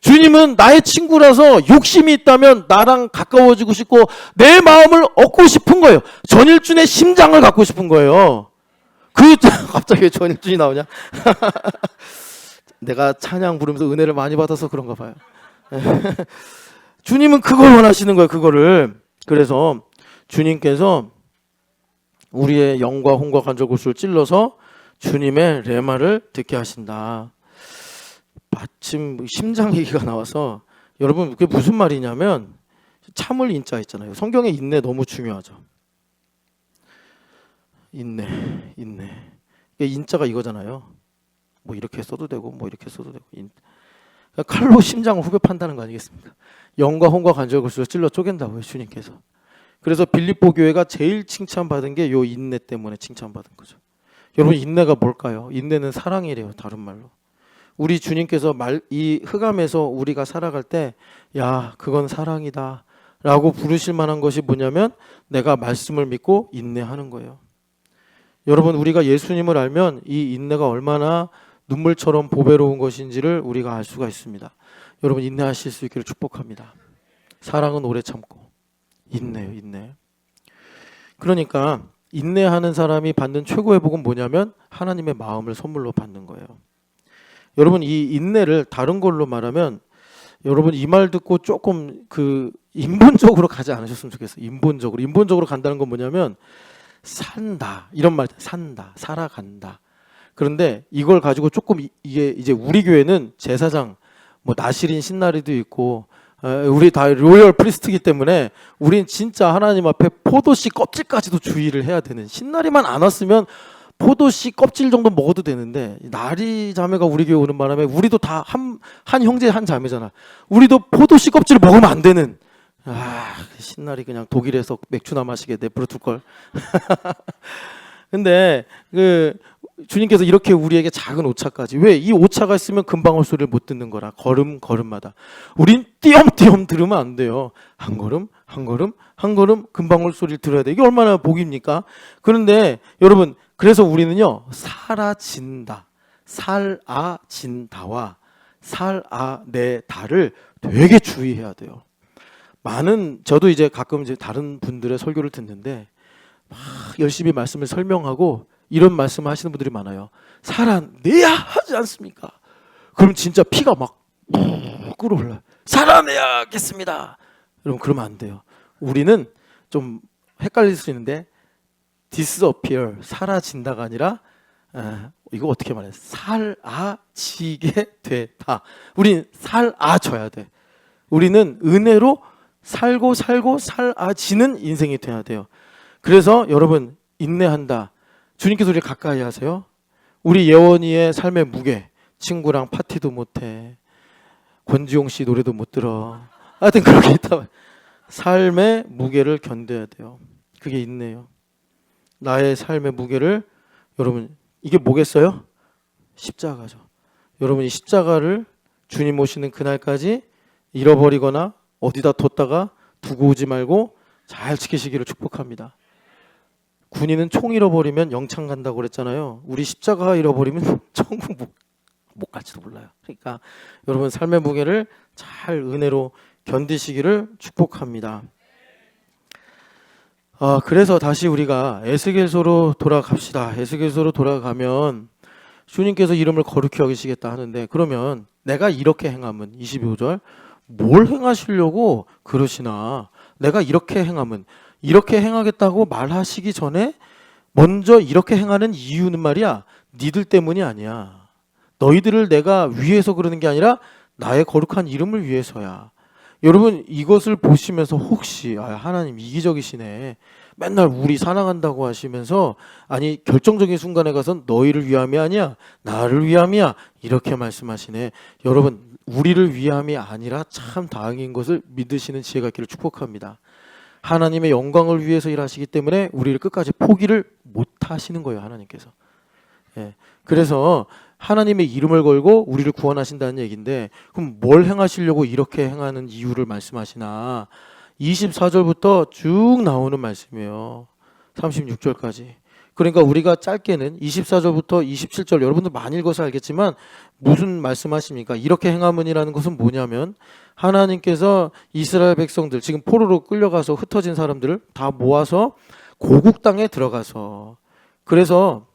주님은 나의 친구라서 욕심이 있다면 나랑 가까워지고 싶고 내 마음을 얻고 싶은 거예요. 전일준의 심장을 갖고 싶은 거예요. 갑자기 왜 전일준이 나오냐? 내가 찬양 부르면서 은혜를 많이 받아서 그런가 봐요. 주님은 그걸 원하시는 거예요. 그거를. 그래서 주님께서 우리의 영과 혼과 관절골수를 찔러서 주님의 레마를 듣게 하신다. 마침 심장 얘기가 나와서, 여러분 그게 무슨 말이냐면 참을 인자 있잖아요. 성경에 인내 너무 중요하죠. 인내. 인자가 이거잖아요. 뭐 이렇게 써도 되고 뭐 이렇게 써도 되고. 칼로 심장을 후벼 판다는 거 아니겠습니까? 영과 혼과 관절골수를 찔러 쪼갠다고요, 주님께서. 그래서 빌립보 교회가 제일 칭찬받은 게 요 인내 때문에 칭찬받은 거죠. 여러분 인내가 뭘까요? 인내는 사랑이래요. 다른 말로. 우리 주님께서 이 흑암에서 우리가 살아갈 때 야 그건 사랑이다 라고 부르실 만한 것이 뭐냐면 내가 말씀을 믿고 인내하는 거예요. 여러분 우리가 예수님을 알면 이 인내가 얼마나 눈물처럼 보배로운 것인지를 우리가 알 수가 있습니다. 여러분 인내하실 수 있기를 축복합니다. 사랑은 오래 참고 인내요, 인내. 그러니까 인내하는 사람이 받는 최고의 복은 뭐냐면 하나님의 마음을 선물로 받는 거예요. 여러분 이 인내를 다른 걸로 말하면 여러분 이 말 듣고 조금 인본적으로 가지 않으셨으면 좋겠어요. 인본적으로 간다는 건 뭐냐면 산다 이런 말, 산다, 살아간다. 그런데 이걸 가지고 조금 이게 이제 우리 교회는 제사장 뭐 나실인 신나리도 있고 우리 다 로열 프리스트이기 때문에 우린 진짜 하나님 앞에 포도씨 껍질까지도 주의를 해야 되는, 신나리만 안 왔으면 포도씨 껍질 정도 먹어도 되는데 나리 자매가 우리 교회 오는 바람에 우리도 다 한 형제 한 자매잖아. 우리도 포도씨 껍질을 먹으면 안 되는, 신나리 그냥 독일에서 맥주나 마시게 내버려 둘걸. 근데 주님께서 이렇게 우리에게 작은 오차까지, 왜? 이 오차가 있으면 금방울 소리를 못 듣는 거라. 걸음마다 우린 띄엄띄엄 들으면 안 돼요. 한 걸음 금방울 소리를 들어야 돼. 이게 얼마나 복입니까? 그런데 여러분 그래서 우리는요 살아진다와 살아내다를 되게 주의해야 돼요. 저도 이제 가끔 이제 다른 분들의 설교를 듣는데 막 열심히 말씀을 설명하고 이런 말씀을 하시는 분들이 많아요. 살아내야 하지 않습니까? 그럼 진짜 피가 막 끓어올라요. 살아내야겠습니다. 여러분 그러면 안 돼요. 우리는 좀 헷갈릴 수 있는데 disappear, 사라진다가 아니라 이거 어떻게 말해? 살아지게 되다. 우린 살아져야 돼. 우리는 은혜로 살고 살아지는 인생이 돼야 돼요. 그래서 여러분 인내한다. 주님께서 우리 가까이 하세요. 우리 예원이의 삶의 무게, 친구랑 파티도 못해, 권지용 씨 노래도 못 들어, 하여튼 그렇게 있다. 삶의 무게를 견뎌야 돼요. 그게 인내예요. 나의 삶의 무게를, 여러분 이게 뭐겠어요? 십자가죠. 여러분 이 십자가를 주님 오시는 그날까지 잃어버리거나 어디다 뒀다가 두고 오지 말고 잘 지키시기를 축복합니다. 군인은 총 잃어버리면 영창 간다고 그랬잖아요. 우리 십자가 잃어버리면 천국 못 갈지도 몰라요. 그러니까 여러분 삶의 무게를 잘 은혜로 견디시기를 축복합니다. 그래서 다시 우리가 에스겔서로 돌아갑시다. 에스겔서로 돌아가면 주님께서 이름을 거룩히 여기시겠다 하는데, 그러면 내가 이렇게 행하면 22절 뭘 행하시려고 그러시나, 내가 이렇게 행하면, 이렇게 행하겠다고 말하시기 전에 먼저 이렇게 행하는 이유는 말이야, 니들 때문이 아니야. 너희들을 내가 위해서 그러는 게 아니라 나의 거룩한 이름을 위해서야. 여러분 이것을 보시면서 혹시 하나님 이기적이시네, 맨날 우리 사랑한다고 하시면서 아니 결정적인 순간에 가선 너희를 위함이 아니야 나를 위함이야 이렇게 말씀하시네. 여러분 우리를 위함이 아니라 참 다행인 것을 믿으시는 지혜가 있기를 축복합니다. 하나님의 영광을 위해서 일하시기 때문에 우리를 끝까지 포기를 못 하시는 거예요, 하나님께서. 그래서 하나님의 이름을 걸고 우리를 구원하신다는 얘기인데, 그럼 뭘 행하시려고 이렇게 행하는 이유를 말씀하시나, 24절부터 쭉 나오는 말씀이에요. 36절까지. 그러니까 우리가 짧게는 24절부터 27절, 여러분들 많이 읽어서 알겠지만 무슨 말씀하십니까? 이렇게 행하면이라는 것은 뭐냐면 하나님께서 이스라엘 백성들, 지금 포로로 끌려가서 흩어진 사람들을 다 모아서 고국 땅에 들어가서, 그래서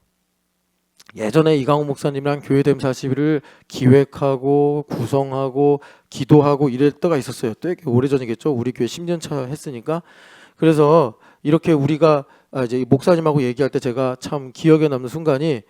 예전에 이강호 목사님이랑 교회됨 40일을 기획하고 구성하고 기도하고 이럴 때가 있었어요. 되게 오래전이겠죠. 우리 교회 10년 차 했으니까. 그래서 이렇게 우리가 이제 목사님하고 얘기할 때 제가 참 기억에 남는 순간이,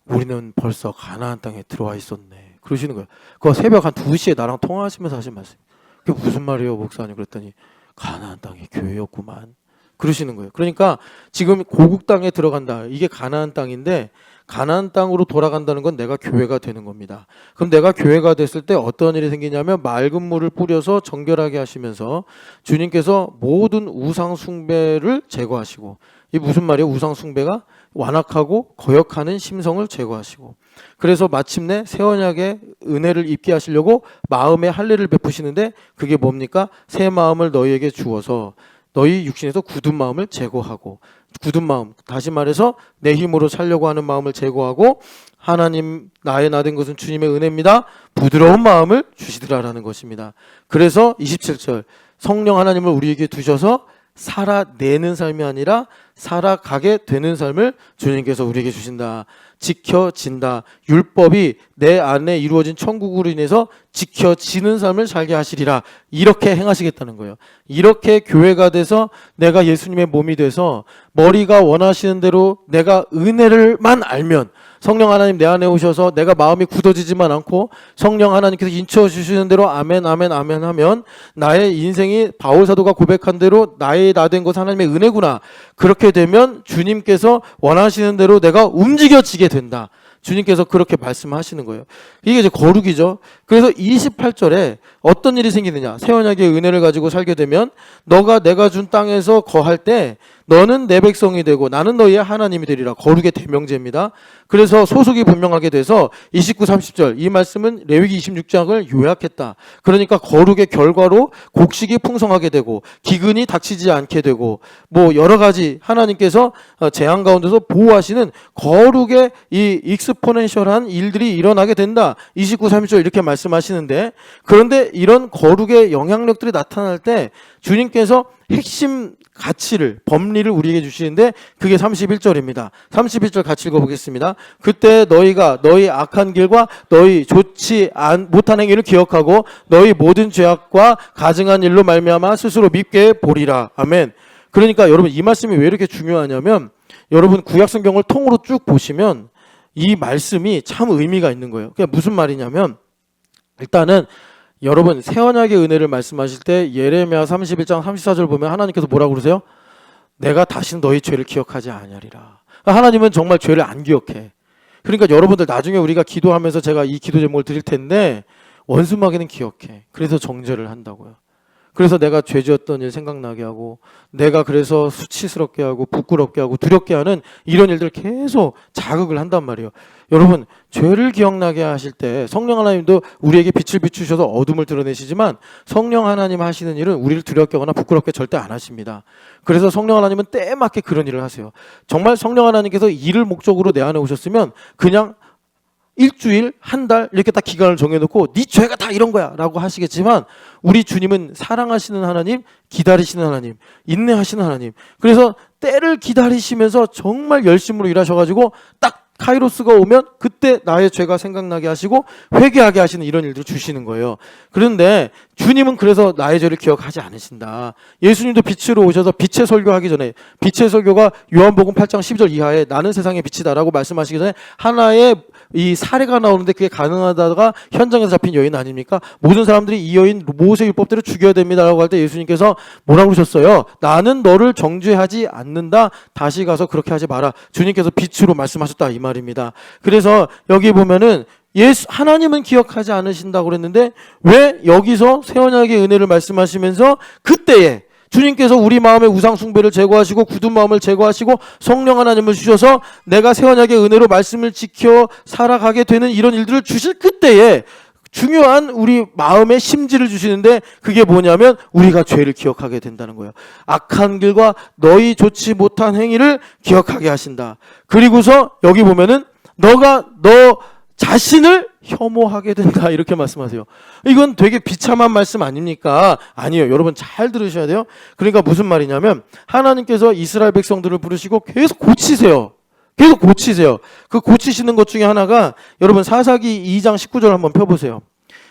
우리는 벌써 가나안 땅에 들어와 있었네 그러시는 거예요. 그거 새벽 한 2시에 나랑 통화하시면서 하신 말씀. 그게 무슨 말이에요 목사님? 그랬더니 가나안 땅이 교회였구만 그러시는 거예요. 그러니까 지금 고국 땅에 들어간다, 이게 가나안 땅인데 가나안 땅으로 돌아간다는 건 내가 교회가 되는 겁니다. 그럼 내가 교회가 됐을 때 어떤 일이 생기냐면 맑은 물을 뿌려서 정결하게 하시면서 주님께서 모든 우상 숭배를 제거하시고, 이게 무슨 말이에요? 우상 숭배가 완악하고 거역하는 심성을 제거하시고, 그래서 마침내 새 언약의 은혜를 입게 하시려고 마음의 할례를 베푸시는데, 그게 뭡니까? 새 마음을 너희에게 주어서 너희 육신에서 굳은 마음을 제거하고, 굳은 마음, 다시 말해서 내 힘으로 살려고 하는 마음을 제거하고, 하나님 나의 나 된 것은 주님의 은혜입니다. 부드러운 마음을 주시더라라는 것입니다. 그래서 27절 성령 하나님을 우리에게 두셔서 살아내는 삶이 아니라 살아가게 되는 삶을 주님께서 우리에게 주신다. 지켜진다. 율법이 내 안에 이루어진 천국으로 인해서 지켜지는 삶을 살게 하시리라. 이렇게 행하시겠다는 거예요. 이렇게 교회가 돼서 내가 예수님의 몸이 돼서 머리가 원하시는 대로 내가 은혜를만 알면, 성령 하나님 내 안에 오셔서 내가 마음이 굳어지지만 않고 성령 하나님께서 인쳐 주시는 대로 아멘 아멘 아멘 하면 나의 인생이 바울 사도가 고백한 대로 나의 나 된 것 하나님의 은혜구나. 그렇게 되면 주님께서 원하시는 대로 내가 움직여지게 된다. 주님께서 그렇게 말씀하시는 거예요. 이게 이제 거룩이죠. 그래서 28절에 어떤 일이 생기느냐. 새 언약의 은혜를 가지고 살게 되면 너가 내가 준 땅에서 거할 때 너는 내 백성이 되고 나는 너희의 하나님이 되리라. 거룩의 대명제입니다. 그래서 소속이 분명하게 돼서 29, 30절 이 말씀은 레위기 26장을 요약했다. 그러니까 거룩의 결과로 곡식이 풍성하게 되고 기근이 닥치지 않게 되고 뭐 여러 가지 하나님께서 재앙 가운데서 보호하시는 거룩의 이 익스포넨셜한 일들이 일어나게 된다. 29, 30절 이렇게 말씀하시는데, 그런데 이런 거룩의 영향력들이 나타날 때 주님께서 핵심 가치를, 법리를 우리에게 주시는데 그게 31절입니다. 31절 같이 읽어보겠습니다. 그때 너희가 너희 악한 길과 너희 좋지 못한 행위를 기억하고 너희 모든 죄악과 가증한 일로 말미암아 스스로 밉게 보리라. 아멘. 그러니까 여러분 이 말씀이 왜 이렇게 중요하냐면, 여러분 구약성경을 통으로 쭉 보시면 이 말씀이 참 의미가 있는 거예요. 그게 무슨 말이냐면, 일단은 여러분 새 언약의 은혜를 말씀하실 때 예레미야 31장 34절 보면 하나님께서 뭐라고 그러세요? 내가 다시는 너희 죄를 기억하지 아니하리라. 하나님은 정말 죄를 안 기억해. 그러니까 여러분들 나중에 우리가 기도하면서 제가 이 기도 제목을 드릴 텐데, 원수마귀는 기억해. 그래서 정죄를 한다고요. 그래서 내가 죄 지었던 일 생각나게 하고, 내가 그래서 수치스럽게 하고 부끄럽게 하고 두렵게 하는 이런 일들 계속 자극을 한단 말이에요. 여러분 죄를 기억나게 하실 때 성령 하나님도 우리에게 빛을 비추셔서 어둠을 드러내시지만, 성령 하나님 하시는 일은 우리를 두렵게 하거나 부끄럽게 절대 안 하십니다. 그래서 성령 하나님은 때에 맞게 그런 일을 하세요. 정말 성령 하나님께서 일을 목적으로 내 안에 오셨으면 그냥 일주일, 한 달 이렇게 딱 기간을 정해놓고 네 죄가 다 이런 거야 라고 하시겠지만, 우리 주님은 사랑하시는 하나님, 기다리시는 하나님, 인내하시는 하나님. 그래서 때를 기다리시면서 정말 열심으로 일하셔가지고 딱 카이로스가 오면 그때 나의 죄가 생각나게 하시고 회개하게 하시는 이런 일들을 주시는 거예요. 그런데 주님은 그래서 나의 죄를 기억하지 않으신다. 예수님도 빛으로 오셔서 빛의 설교하기 전에, 빛의 설교가 요한복음 8장 12절 이하에 나는 세상의 빛이다라고 말씀하시기 전에 하나의 이 사례가 나오는데 그게 가능하다가 현장에서 잡힌 여인 아닙니까? 모든 사람들이 이 여인 모세 율법대로 죽여야 됩니다라고 할 때 예수님께서 뭐라고 그러셨어요? 나는 너를 정죄하지 않는다. 다시 가서 그렇게 하지 마라. 주님께서 빛으로 말씀하셨다 이 말입니다. 그래서 여기 보면은 하나님은 기억하지 않으신다고 그랬는데 왜 여기서 새 언약의 은혜를 말씀하시면서 그때에 주님께서 우리 마음의 우상 숭배를 제거하시고 굳은 마음을 제거하시고 성령 하나님을 주셔서 내가 새 언약의 은혜로 말씀을 지켜 살아가게 되는 이런 일들을 주실 그때에 중요한 우리 마음의 심지를 주시는데, 그게 뭐냐면 우리가 죄를 기억하게 된다는 거예요. 악한 길과 너희 좋지 못한 행위를 기억하게 하신다. 그리고서 여기 보면은 너가 너 자신을 혐오하게 된다 이렇게 말씀하세요. 이건 되게 비참한 말씀 아닙니까? 아니에요. 여러분 잘 들으셔야 돼요. 그러니까 무슨 말이냐면 하나님께서 이스라엘 백성들을 부르시고 계속 고치세요. 계속 고치세요. 그 고치시는 것 중에 하나가 여러분 사사기 2장 19절 한번 펴보세요.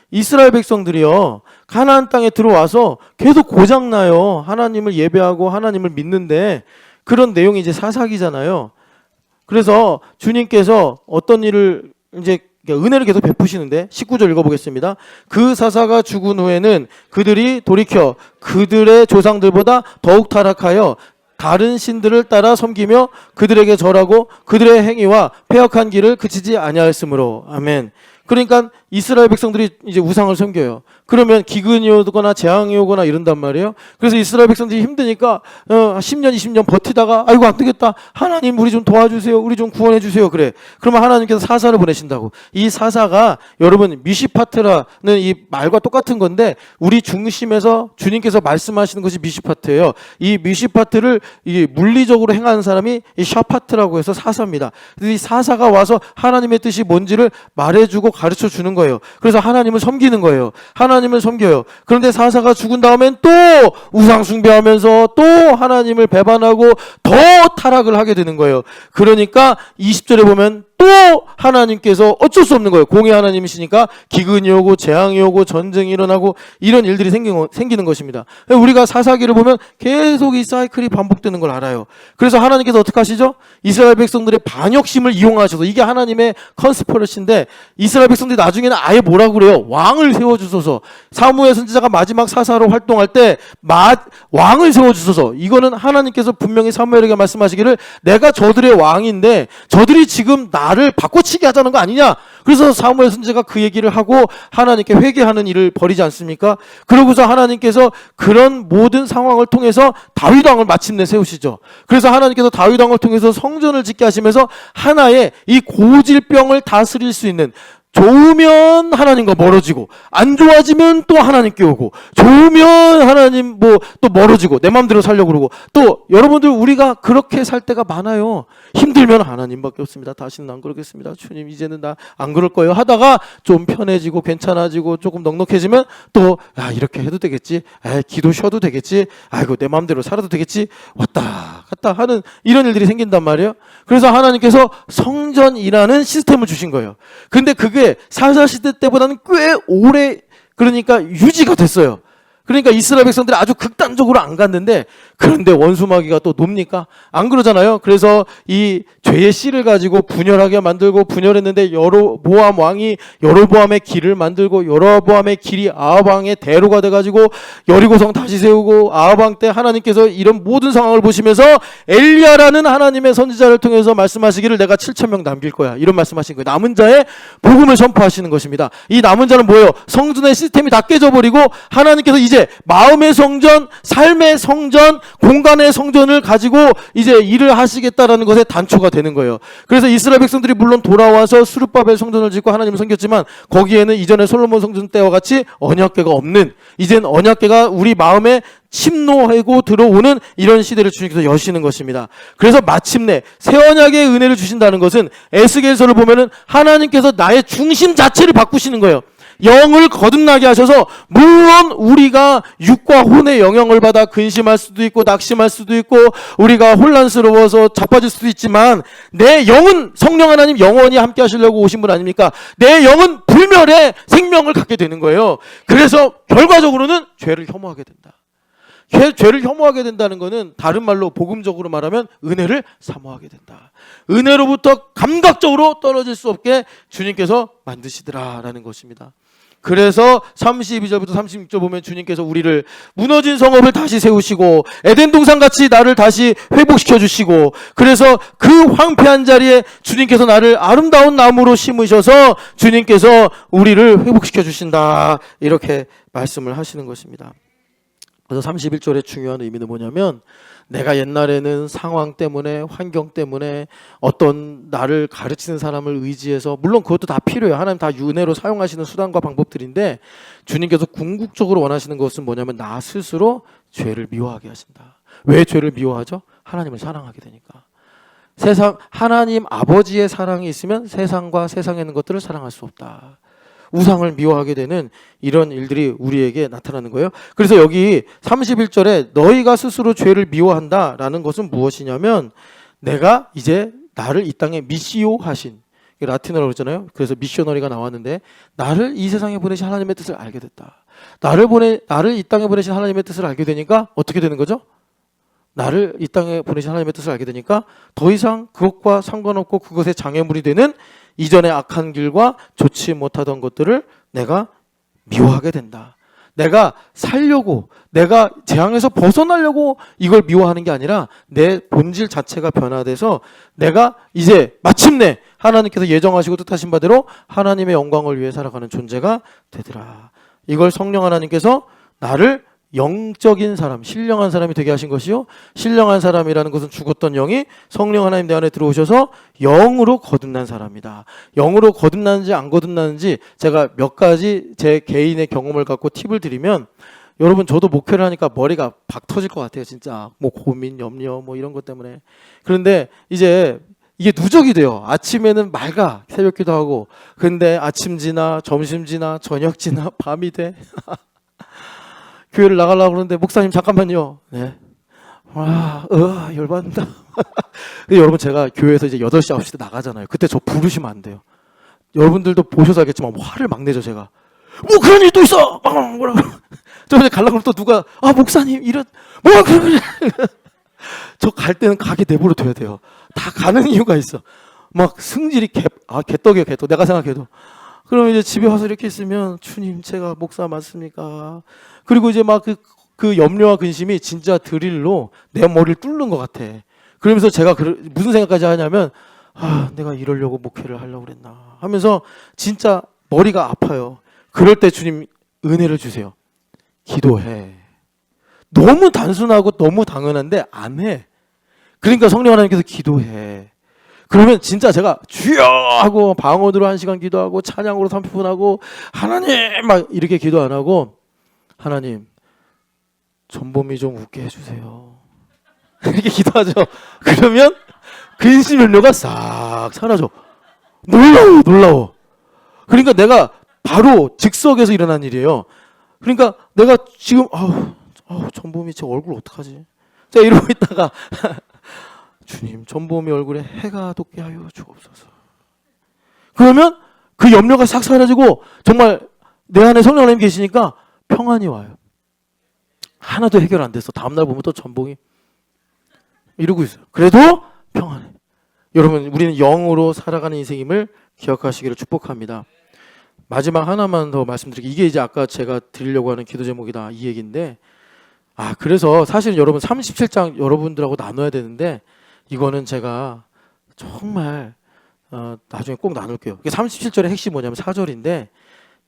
이스라엘 백성들이요 가나안 땅에 들어와서 계속 고장나요. 하나님을 예배하고 하나님을 믿는데 그런 내용이 이제 사사기잖아요. 그래서 주님께서 어떤 일을 이제 은혜를 계속 베푸시는데 19절 읽어보겠습니다. 그 사사가 죽은 후에는 그들이 돌이켜 그들의 조상들보다 더욱 타락하여 다른 신들을 따라 섬기며 그들에게 절하고 그들의 행위와 패역한 길을 그치지 아니하였으므로. 아멘. 그러니까 이스라엘 백성들이 이제 우상을 섬겨요. 그러면 기근이 오거나 재앙이 오거나 이런단 말이에요. 그래서 이스라엘 백성들이 힘드니까 10년 20년 버티다가 아이고 안 되겠다. 하나님 우리 좀 도와주세요. 우리 좀 구원해 주세요. 그래. 그러면 하나님께서 사사를 보내신다고. 이 사사가 여러분 미시파트라는 이 말과 똑같은 건데 우리 중심에서 주님께서 말씀하시는 것이 미시파트예요. 이 미시파트를 이 물리적으로 행하는 사람이 이 샤파트라고 해서 사사입니다. 이 사사가 와서 하나님의 뜻이 뭔지를 말해주고 가르쳐 주는 거예요. 그래서 하나님을 섬기는 거예요. 하나님을 섬겨요. 그런데 사사가 죽은 다음엔 또 우상 숭배하면서 또 하나님을 배반하고 더 타락을 하게 되는 거예요. 그러니까 20절에 보면 또 하나님께서 어쩔 수 없는 거예요. 공의 하나님이시니까 기근이 오고 재앙이 오고 전쟁이 일어나고 이런 일들이 생기는 것입니다. 우리가 사사기를 보면 계속 이 사이클이 반복되는 걸 알아요. 그래서 하나님께서 어떻게 하시죠? 이스라엘 백성들의 반역심을 이용하셔서 이게 하나님의 컨스퍼러시인데 이스라엘 백성들이 나중에는 아예 뭐라고 그래요? 왕을 세워주소서. 사무엘 선지자가 마지막 사사로 활동할 때 왕을 세워주소서. 이거는 하나님께서 분명히 사무엘에게 말씀하시기를 내가 저들의 왕인데 저들이 지금 나를 바꿔치기 하자는 거 아니냐. 그래서 사무엘 선지자가 그 얘기를 하고 하나님께 회개하는 일을 벌이지 않습니까? 그러고서 하나님께서 그런 모든 상황을 통해서 다윗 왕을 마침내 세우시죠. 그래서 하나님께서 다윗 왕을 통해서 성전을 짓게 하시면서 하나의 이 고질병을 다스릴 수 있는 좋으면 하나님과 멀어지고 안 좋아지면 또 하나님께 오고 좋으면 하나님 또 멀어지고 내 마음대로 살려고 그러고 또 여러분들 우리가 그렇게 살 때가 많아요. 힘들면 하나님밖에 없습니다. 다시는 안 그러겠습니다. 주님 이제는 나 안 그럴 거예요 하다가 좀 편해지고 괜찮아지고 조금 넉넉해지면 또 이렇게 해도 되겠지. 기도 쉬어도 되겠지. 아이고 내 마음대로 살아도 되겠지. 왔다 갔다 하는 이런 일들이 생긴단 말이에요. 그래서 하나님께서 성전이라는 시스템을 주신 거예요. 근데 그게 사사시대 때보다는 꽤 오래 그러니까 유지가 됐어요. 그러니까 이스라엘 백성들이 아주 극단적으로 안 갔는데 그런데 원수마귀가 또 놉니까? 안 그러잖아요. 그래서 이 죄의 씨를 가지고 분열하게 만들고 분열했는데 여로보암 왕이 여로보암의 길을 만들고 여로보암의 길이 아합 왕의 대로가 돼가지고 여리고성 다시 세우고 아합 왕 때 하나님께서 이런 모든 상황을 보시면서 엘리야라는 하나님의 선지자를 통해서 말씀하시기를 내가 7,000명 남길 거야. 이런 말씀하신 거예요. 남은 자의 복음을 선포하시는 것입니다. 이 남은 자는 뭐예요? 성전의 시스템이 다 깨져버리고 하나님께서 이제 마음의 성전, 삶의 성전, 공간의 성전을 가지고 이제 일을 하시겠다라는 것에 단초가 되는 거예요. 그래서 이스라엘 백성들이 물론 돌아와서 수르바벨 성전을 짓고 하나님을 섬겼지만 거기에는 이전에 솔로몬 성전 때와 같이 언약궤가 없는 이젠 언약궤가 우리 마음에 침노하고 들어오는 이런 시대를 주님께서 여시는 것입니다. 그래서 마침내 새 언약의 은혜를 주신다는 것은 에스겔서를 보면은 하나님께서 나의 중심 자체를 바꾸시는 거예요. 영을 거듭나게 하셔서 물론 우리가 육과 혼의 영향을 받아 근심할 수도 있고 낙심할 수도 있고 우리가 혼란스러워서 자빠질 수도 있지만 내 영은 성령 하나님 영원히 함께 하시려고 오신 분 아닙니까? 내 영은 불멸의 생명을 갖게 되는 거예요. 그래서 결과적으로는 죄를 혐오하게 된다. 죄를 혐오하게 된다는 것은 다른 말로 복음적으로 말하면 은혜를 사모하게 된다. 은혜로부터 감각적으로 떨어질 수 없게 주님께서 만드시더라라는 것입니다. 그래서 32절부터 36절 보면 주님께서 우리를 무너진 성읍을 다시 세우시고 에덴 동산같이 나를 다시 회복시켜 주시고 그래서 그 황폐한 자리에 주님께서 나를 아름다운 나무로 심으셔서 주님께서 우리를 회복시켜 주신다 이렇게 말씀을 하시는 것입니다. 그래서 31절의 중요한 의미는 뭐냐면 내가 옛날에는 상황 때문에 환경 때문에 어떤 나를 가르치는 사람을 의지해서 물론 그것도 다 필요해요. 하나님 다 은혜로 사용하시는 수단과 방법들인데 주님께서 궁극적으로 원하시는 것은 뭐냐면 나 스스로 죄를 미워하게 하신다. 왜 죄를 미워하죠? 하나님을 사랑하게 되니까. 하나님 아버지의 사랑이 있으면 세상과 세상에 있는 것들을 사랑할 수 없다. 우상을 미워하게 되는 이런 일들이 우리에게 나타나는 거예요. 그래서 여기 31절에 너희가 스스로 죄를 미워한다라는 것은 무엇이냐면 내가 이제 나를 이 땅에 미시오 하신 라틴어로 그러잖아요. 그래서 미셔너리가 나왔는데 나를 이 세상에 보내신 하나님의 뜻을 알게 됐다. 나를 이 땅에 보내신 하나님의 뜻을 알게 되니까 어떻게 되는 거죠? 나를 이 땅에 보내신 하나님의 뜻을 알게 되니까 더 이상 그것과 상관없고 그것의 장애물이 되는 이전의 악한 길과 좋지 못하던 것들을 내가 미워하게 된다. 내가 살려고, 내가 재앙에서 벗어나려고 이걸 미워하는 게 아니라 내 본질 자체가 변화돼서 내가 이제 마침내 하나님께서 예정하시고 뜻하신 바대로 하나님의 영광을 위해 살아가는 존재가 되더라. 이걸 성령 하나님께서 나를 영적인 사람, 신령한 사람이 되게 하신 것이요, 신령한 사람이라는 것은 죽었던 영이 성령 하나님 내 안에 들어오셔서 영으로 거듭난 사람이다. 영으로 거듭나는지 안 거듭나는지 제가 몇 가지 제 개인의 경험을 갖고 팁을 드리면, 여러분 저도 목회를 하니까 머리가 박 터질 것 같아요. 진짜 뭐 고민, 염려 뭐 이런 것 때문에. 그런데 이제 이게 누적이 돼요. 아침에는 맑아, 새벽 기도하고. 근데 아침 지나 점심 지나 저녁 지나 밤이 돼. 교회를 나가려고 그러는데 목사님 잠깐만요. 네. 와, 열받는다. 근데 여러분 제가 교회에서 이제 8시, 9시 때 나가잖아요. 그때 저 부르시면 안 돼요. 여러분들도 보셔서 알겠지만 뭐 화를 막 내죠, 제가. 뭐 그런 일이 또 있어! 뭐라고. 저번에 가려고 그러면 또 누가, 목사님, 이런, 뭐 그런 저 갈 때는 가게 내버려 둬야 돼요. 다 가는 이유가 있어. 막 승질이 개떡이에요, 개떡. 내가 생각해도. 그러면 이제 집에 와서 이렇게 있으면, 주님, 제가 목사 맞습니까? 그리고 이제 막 그 염려와 근심이 진짜 드릴로 내 머리를 뚫는 것 같아. 그러면서 제가 무슨 생각까지 하냐면, 내가 이러려고 목회를 하려고 그랬나 하면서 진짜 머리가 아파요. 그럴 때 주님 은혜를 주세요. 기도해. 너무 단순하고 너무 당연한데 안 해. 그러니까 성령 하나님께서 기도해. 그러면 진짜 제가 주여 하고 방언으로 1시간 기도하고 찬양으로 30분 하고 하나님 막 이렇게 기도 안 하고, 하나님 전범이 좀 웃게 해주세요. 이렇게 기도하죠. 그러면 근심 연료가 싹 사라져. 놀라워. 그러니까 내가 바로 즉석에서 일어난 일이에요. 그러니까 내가 지금 전범이 제 얼굴 어떡하지? 제가 이러고 있다가 주님, 전범이 얼굴에 해가 돋게 하여 주옵소서. 그러면 그 염려가 싹 사라지고 정말 내 안에 성령 하나님 계시니까 평안이 와요. 하나도 해결 안 됐어. 다음날 보면 또 전범이 이러고 있어요. 그래도 평안해. 여러분, 우리는 영으로 살아가는 인생임을 기억하시기를 축복합니다. 마지막 하나만 더 말씀드릴게요. 이게 이제 아까 제가 드리려고 하는 기도 제목이다, 이 얘기인데, 그래서 사실 여러분 37장 여러분들하고 나눠야 되는데, 이거는 제가 정말 나중에 꼭 나눌게요. 37절의 핵심이 뭐냐면 4절인데,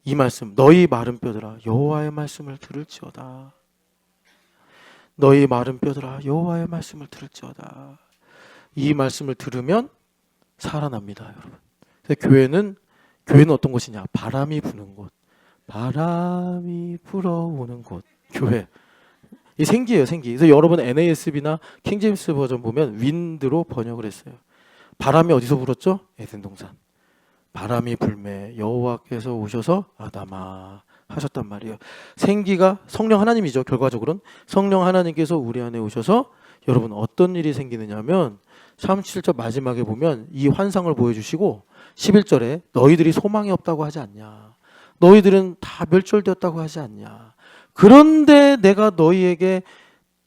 이 말씀, 너희 마른 뼈들아 여호와의 말씀을 들을지어다. 너희 마른 뼈들아 여호와의 말씀을 들을지어다. 이 말씀을 들으면 살아납니다, 여러분. 그래서 교회는 어떤 곳이냐? 바람이 부는 곳, 바람이 불어오는 곳. 교회. 이 생기예요, 생기. 그래서 여러분 NASB나 킹제임스 버전 보면 윈드로 번역을 했어요. 바람이 어디서 불었죠? 에덴 동산. 바람이 불매 여호와께서 오셔서 아담아 하셨단 말이에요. 생기가 성령 하나님이죠. 결과적으로는 성령 하나님께서 우리 안에 오셔서, 여러분 어떤 일이 생기느냐면 37절 마지막에 보면 이 환상을 보여주시고 11절에 너희들이 소망이 없다고 하지 않냐, 너희들은 다 멸절되었다고 하지 않냐, 그런데 내가 너희에게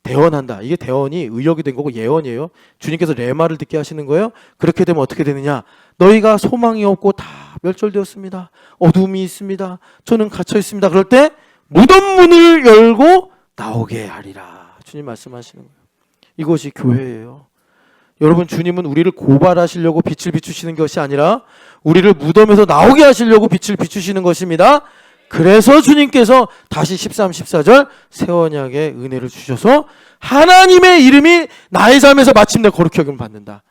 대언한다. 이게 대언이 의역이 된 거고 예언이에요. 주님께서 레마를 듣게 하시는 거예요. 그렇게 되면 어떻게 되느냐, 너희가 소망이 없고 다 멸절되었습니다. 어둠이 있습니다. 저는 갇혀 있습니다. 그럴 때 무덤 문을 열고 나오게 하리라. 주님 말씀하시는 거예요. 이것이 교회예요. 여러분, 주님은 우리를 고발하시려고 빛을 비추시는 것이 아니라 우리를 무덤에서 나오게 하시려고 빛을 비추시는 것입니다. 그래서 주님께서 다시 13, 14절 새 언약의 은혜를 주셔서 하나님의 이름이 나의 삶에서 마침내 거룩히 여김을 받는다.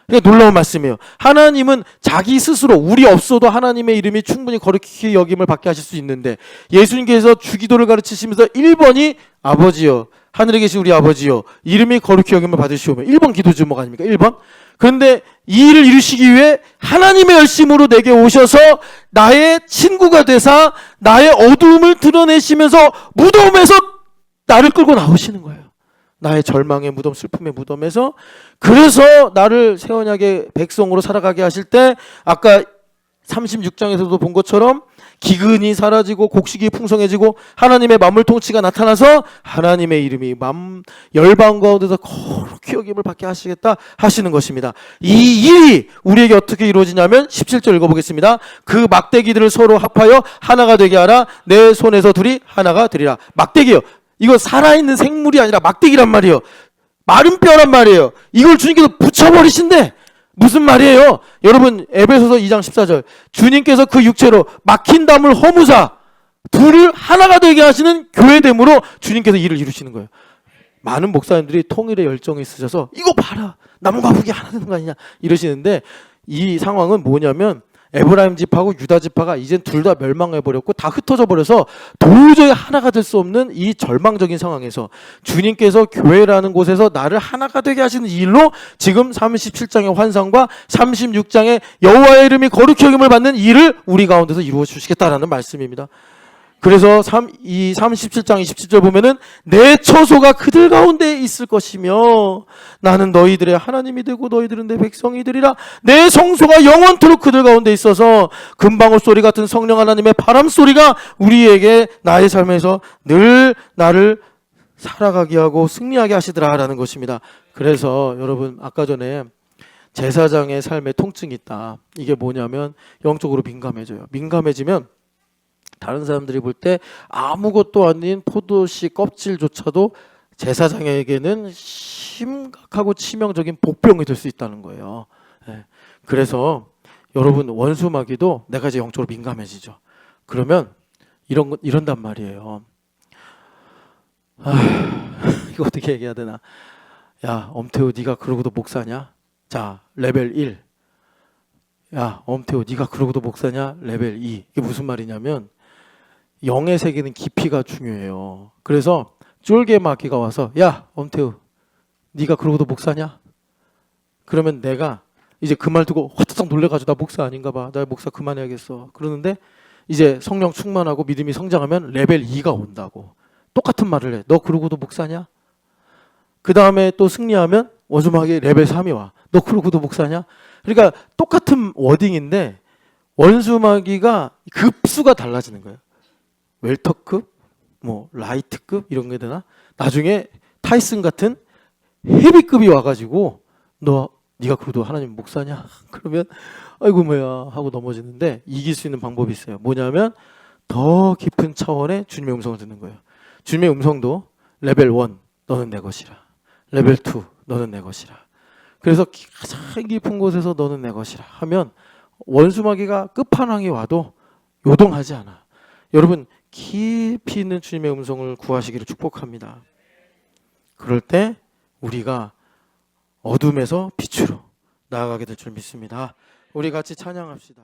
그러니까 놀라운 말씀이에요. 하나님은 자기 스스로, 우리 없어도 하나님의 이름이 충분히 거룩히 여김을 받게 하실 수 있는데, 예수님께서 주기도를 가르치시면서 1번이 아버지여, 하늘에 계신 우리 아버지여, 이름이 거룩히 여김을 받으시오며, 1번 기도 제목 아닙니까? 1번. 그런데 이 일을 이루시기 위해 하나님의 열심으로 내게 오셔서 나의 친구가 되사 나의 어두움을 드러내시면서 무덤에서 나를 끌고 나오시는 거예요. 나의 절망의 무덤, 슬픔의 무덤에서. 그래서 나를 새 언약의 백성으로 살아가게 하실 때, 아까 36장에서도 본 것처럼 기근이 사라지고 곡식이 풍성해지고 하나님의 만물 통치가 나타나서 하나님의 이름이 열방 가운데서 거룩히 여김을 받게 하시겠다 하시는 것입니다. 이 일이 우리에게 어떻게 이루어지냐면 17절 읽어보겠습니다. 그 막대기들을 서로 합하여 하나가 되게 하라. 내 손에서 둘이 하나가 되리라. 막대기요. 이거 살아있는 생물이 아니라 막대기란 말이에요. 마른 뼈란 말이에요. 이걸 주님께서 붙여버리신대. 무슨 말이에요? 여러분 에베소서 2장 14절 주님께서 그 육체로 막힌 담을 허무사 둘을 하나가 되게 하시는 교회됨으로 주님께서 일을 이루시는 거예요. 많은 목사님들이 통일의 열정이 있으셔서 이거 봐라 남과 북이 하나 되는 거 아니냐 이러시는데 이 상황은 뭐냐면 에브라임 집하고 유다 집파가 이젠 둘 다 멸망해버렸고 다 흩어져 버려서 도저히 하나가 될 수 없는 이 절망적인 상황에서 주님께서 교회라는 곳에서 나를 하나가 되게 하시는 일로 지금 37장의 환상과 36장의 여호와의 이름이 거룩히 여김을 받는 일을 우리 가운데서 이루어 주시겠다라는 말씀입니다. 그래서 이 37장 27절 보면은 내 처소가 그들 가운데 있을 것이며 나는 너희들의 하나님이 되고 너희들은 내 백성이 되리라. 내 성소가 영원토록 그들 가운데 있어서 금방울 소리 같은 성령 하나님의 바람 소리가 우리에게 나의 삶에서 늘 나를 살아가게 하고 승리하게 하시더라라는 것입니다. 그래서 여러분 아까 전에 제사장의 삶에 통증이 있다. 이게 뭐냐면 영적으로 민감해져요. 민감해지면 다른 사람들이 볼 때 아무것도 아닌 포도씨 껍질조차도 제사장에게는 심각하고 치명적인 복병이 될 수 있다는 거예요. 그래서 여러분 원수마귀도 내가 이제 영적으로 민감해지죠. 그러면 이런단 말이에요. 이거 어떻게 얘기해야 되나? 야 엄태우 네가 그러고도 목사냐? 자 레벨 1. 야 엄태우 네가 그러고도 목사냐? 레벨 2. 이게 무슨 말이냐면 영의 세계는 깊이가 중요해요. 그래서 쫄개마귀가 와서 야 엄태우 네가 그러고도 목사냐? 그러면 내가 이제 그 말 듣고 화들짝 놀래가지고 나 목사 아닌가 봐. 나 목사 그만해야겠어. 그러는데 이제 성령 충만하고 믿음이 성장하면 레벨 2가 온다고. 똑같은 말을 해. 너 그러고도 목사냐? 그 다음에 또 승리하면 원수마귀 레벨 3이 와. 너 그러고도 목사냐? 그러니까 똑같은 워딩인데 원수마귀가 급수가 달라지는 거예요. 웰터급, 뭐 라이트급 이런 게 되나? 나중에 타이슨 같은 헤비급이 와가지고 네가 그래도 하나님 목사냐? 그러면 아이고 뭐야 하고 넘어지는데 이길 수 있는 방법이 있어요. 뭐냐면 더 깊은 차원의 주님의 음성을 듣는 거예요. 주님의 음성도 레벨 1 너는 내 것이라. 레벨 2 너는 내 것이라. 그래서 가장 깊은 곳에서 너는 내 것이라 하면 원수마귀가 끝판왕이 와도 요동하지 않아. 여러분 깊이 있는 주님의 음성을 구하시기를 축복합니다. 그럴 때 우리가 어둠에서 빛으로 나아가게 될 줄 믿습니다. 우리 같이 찬양합시다.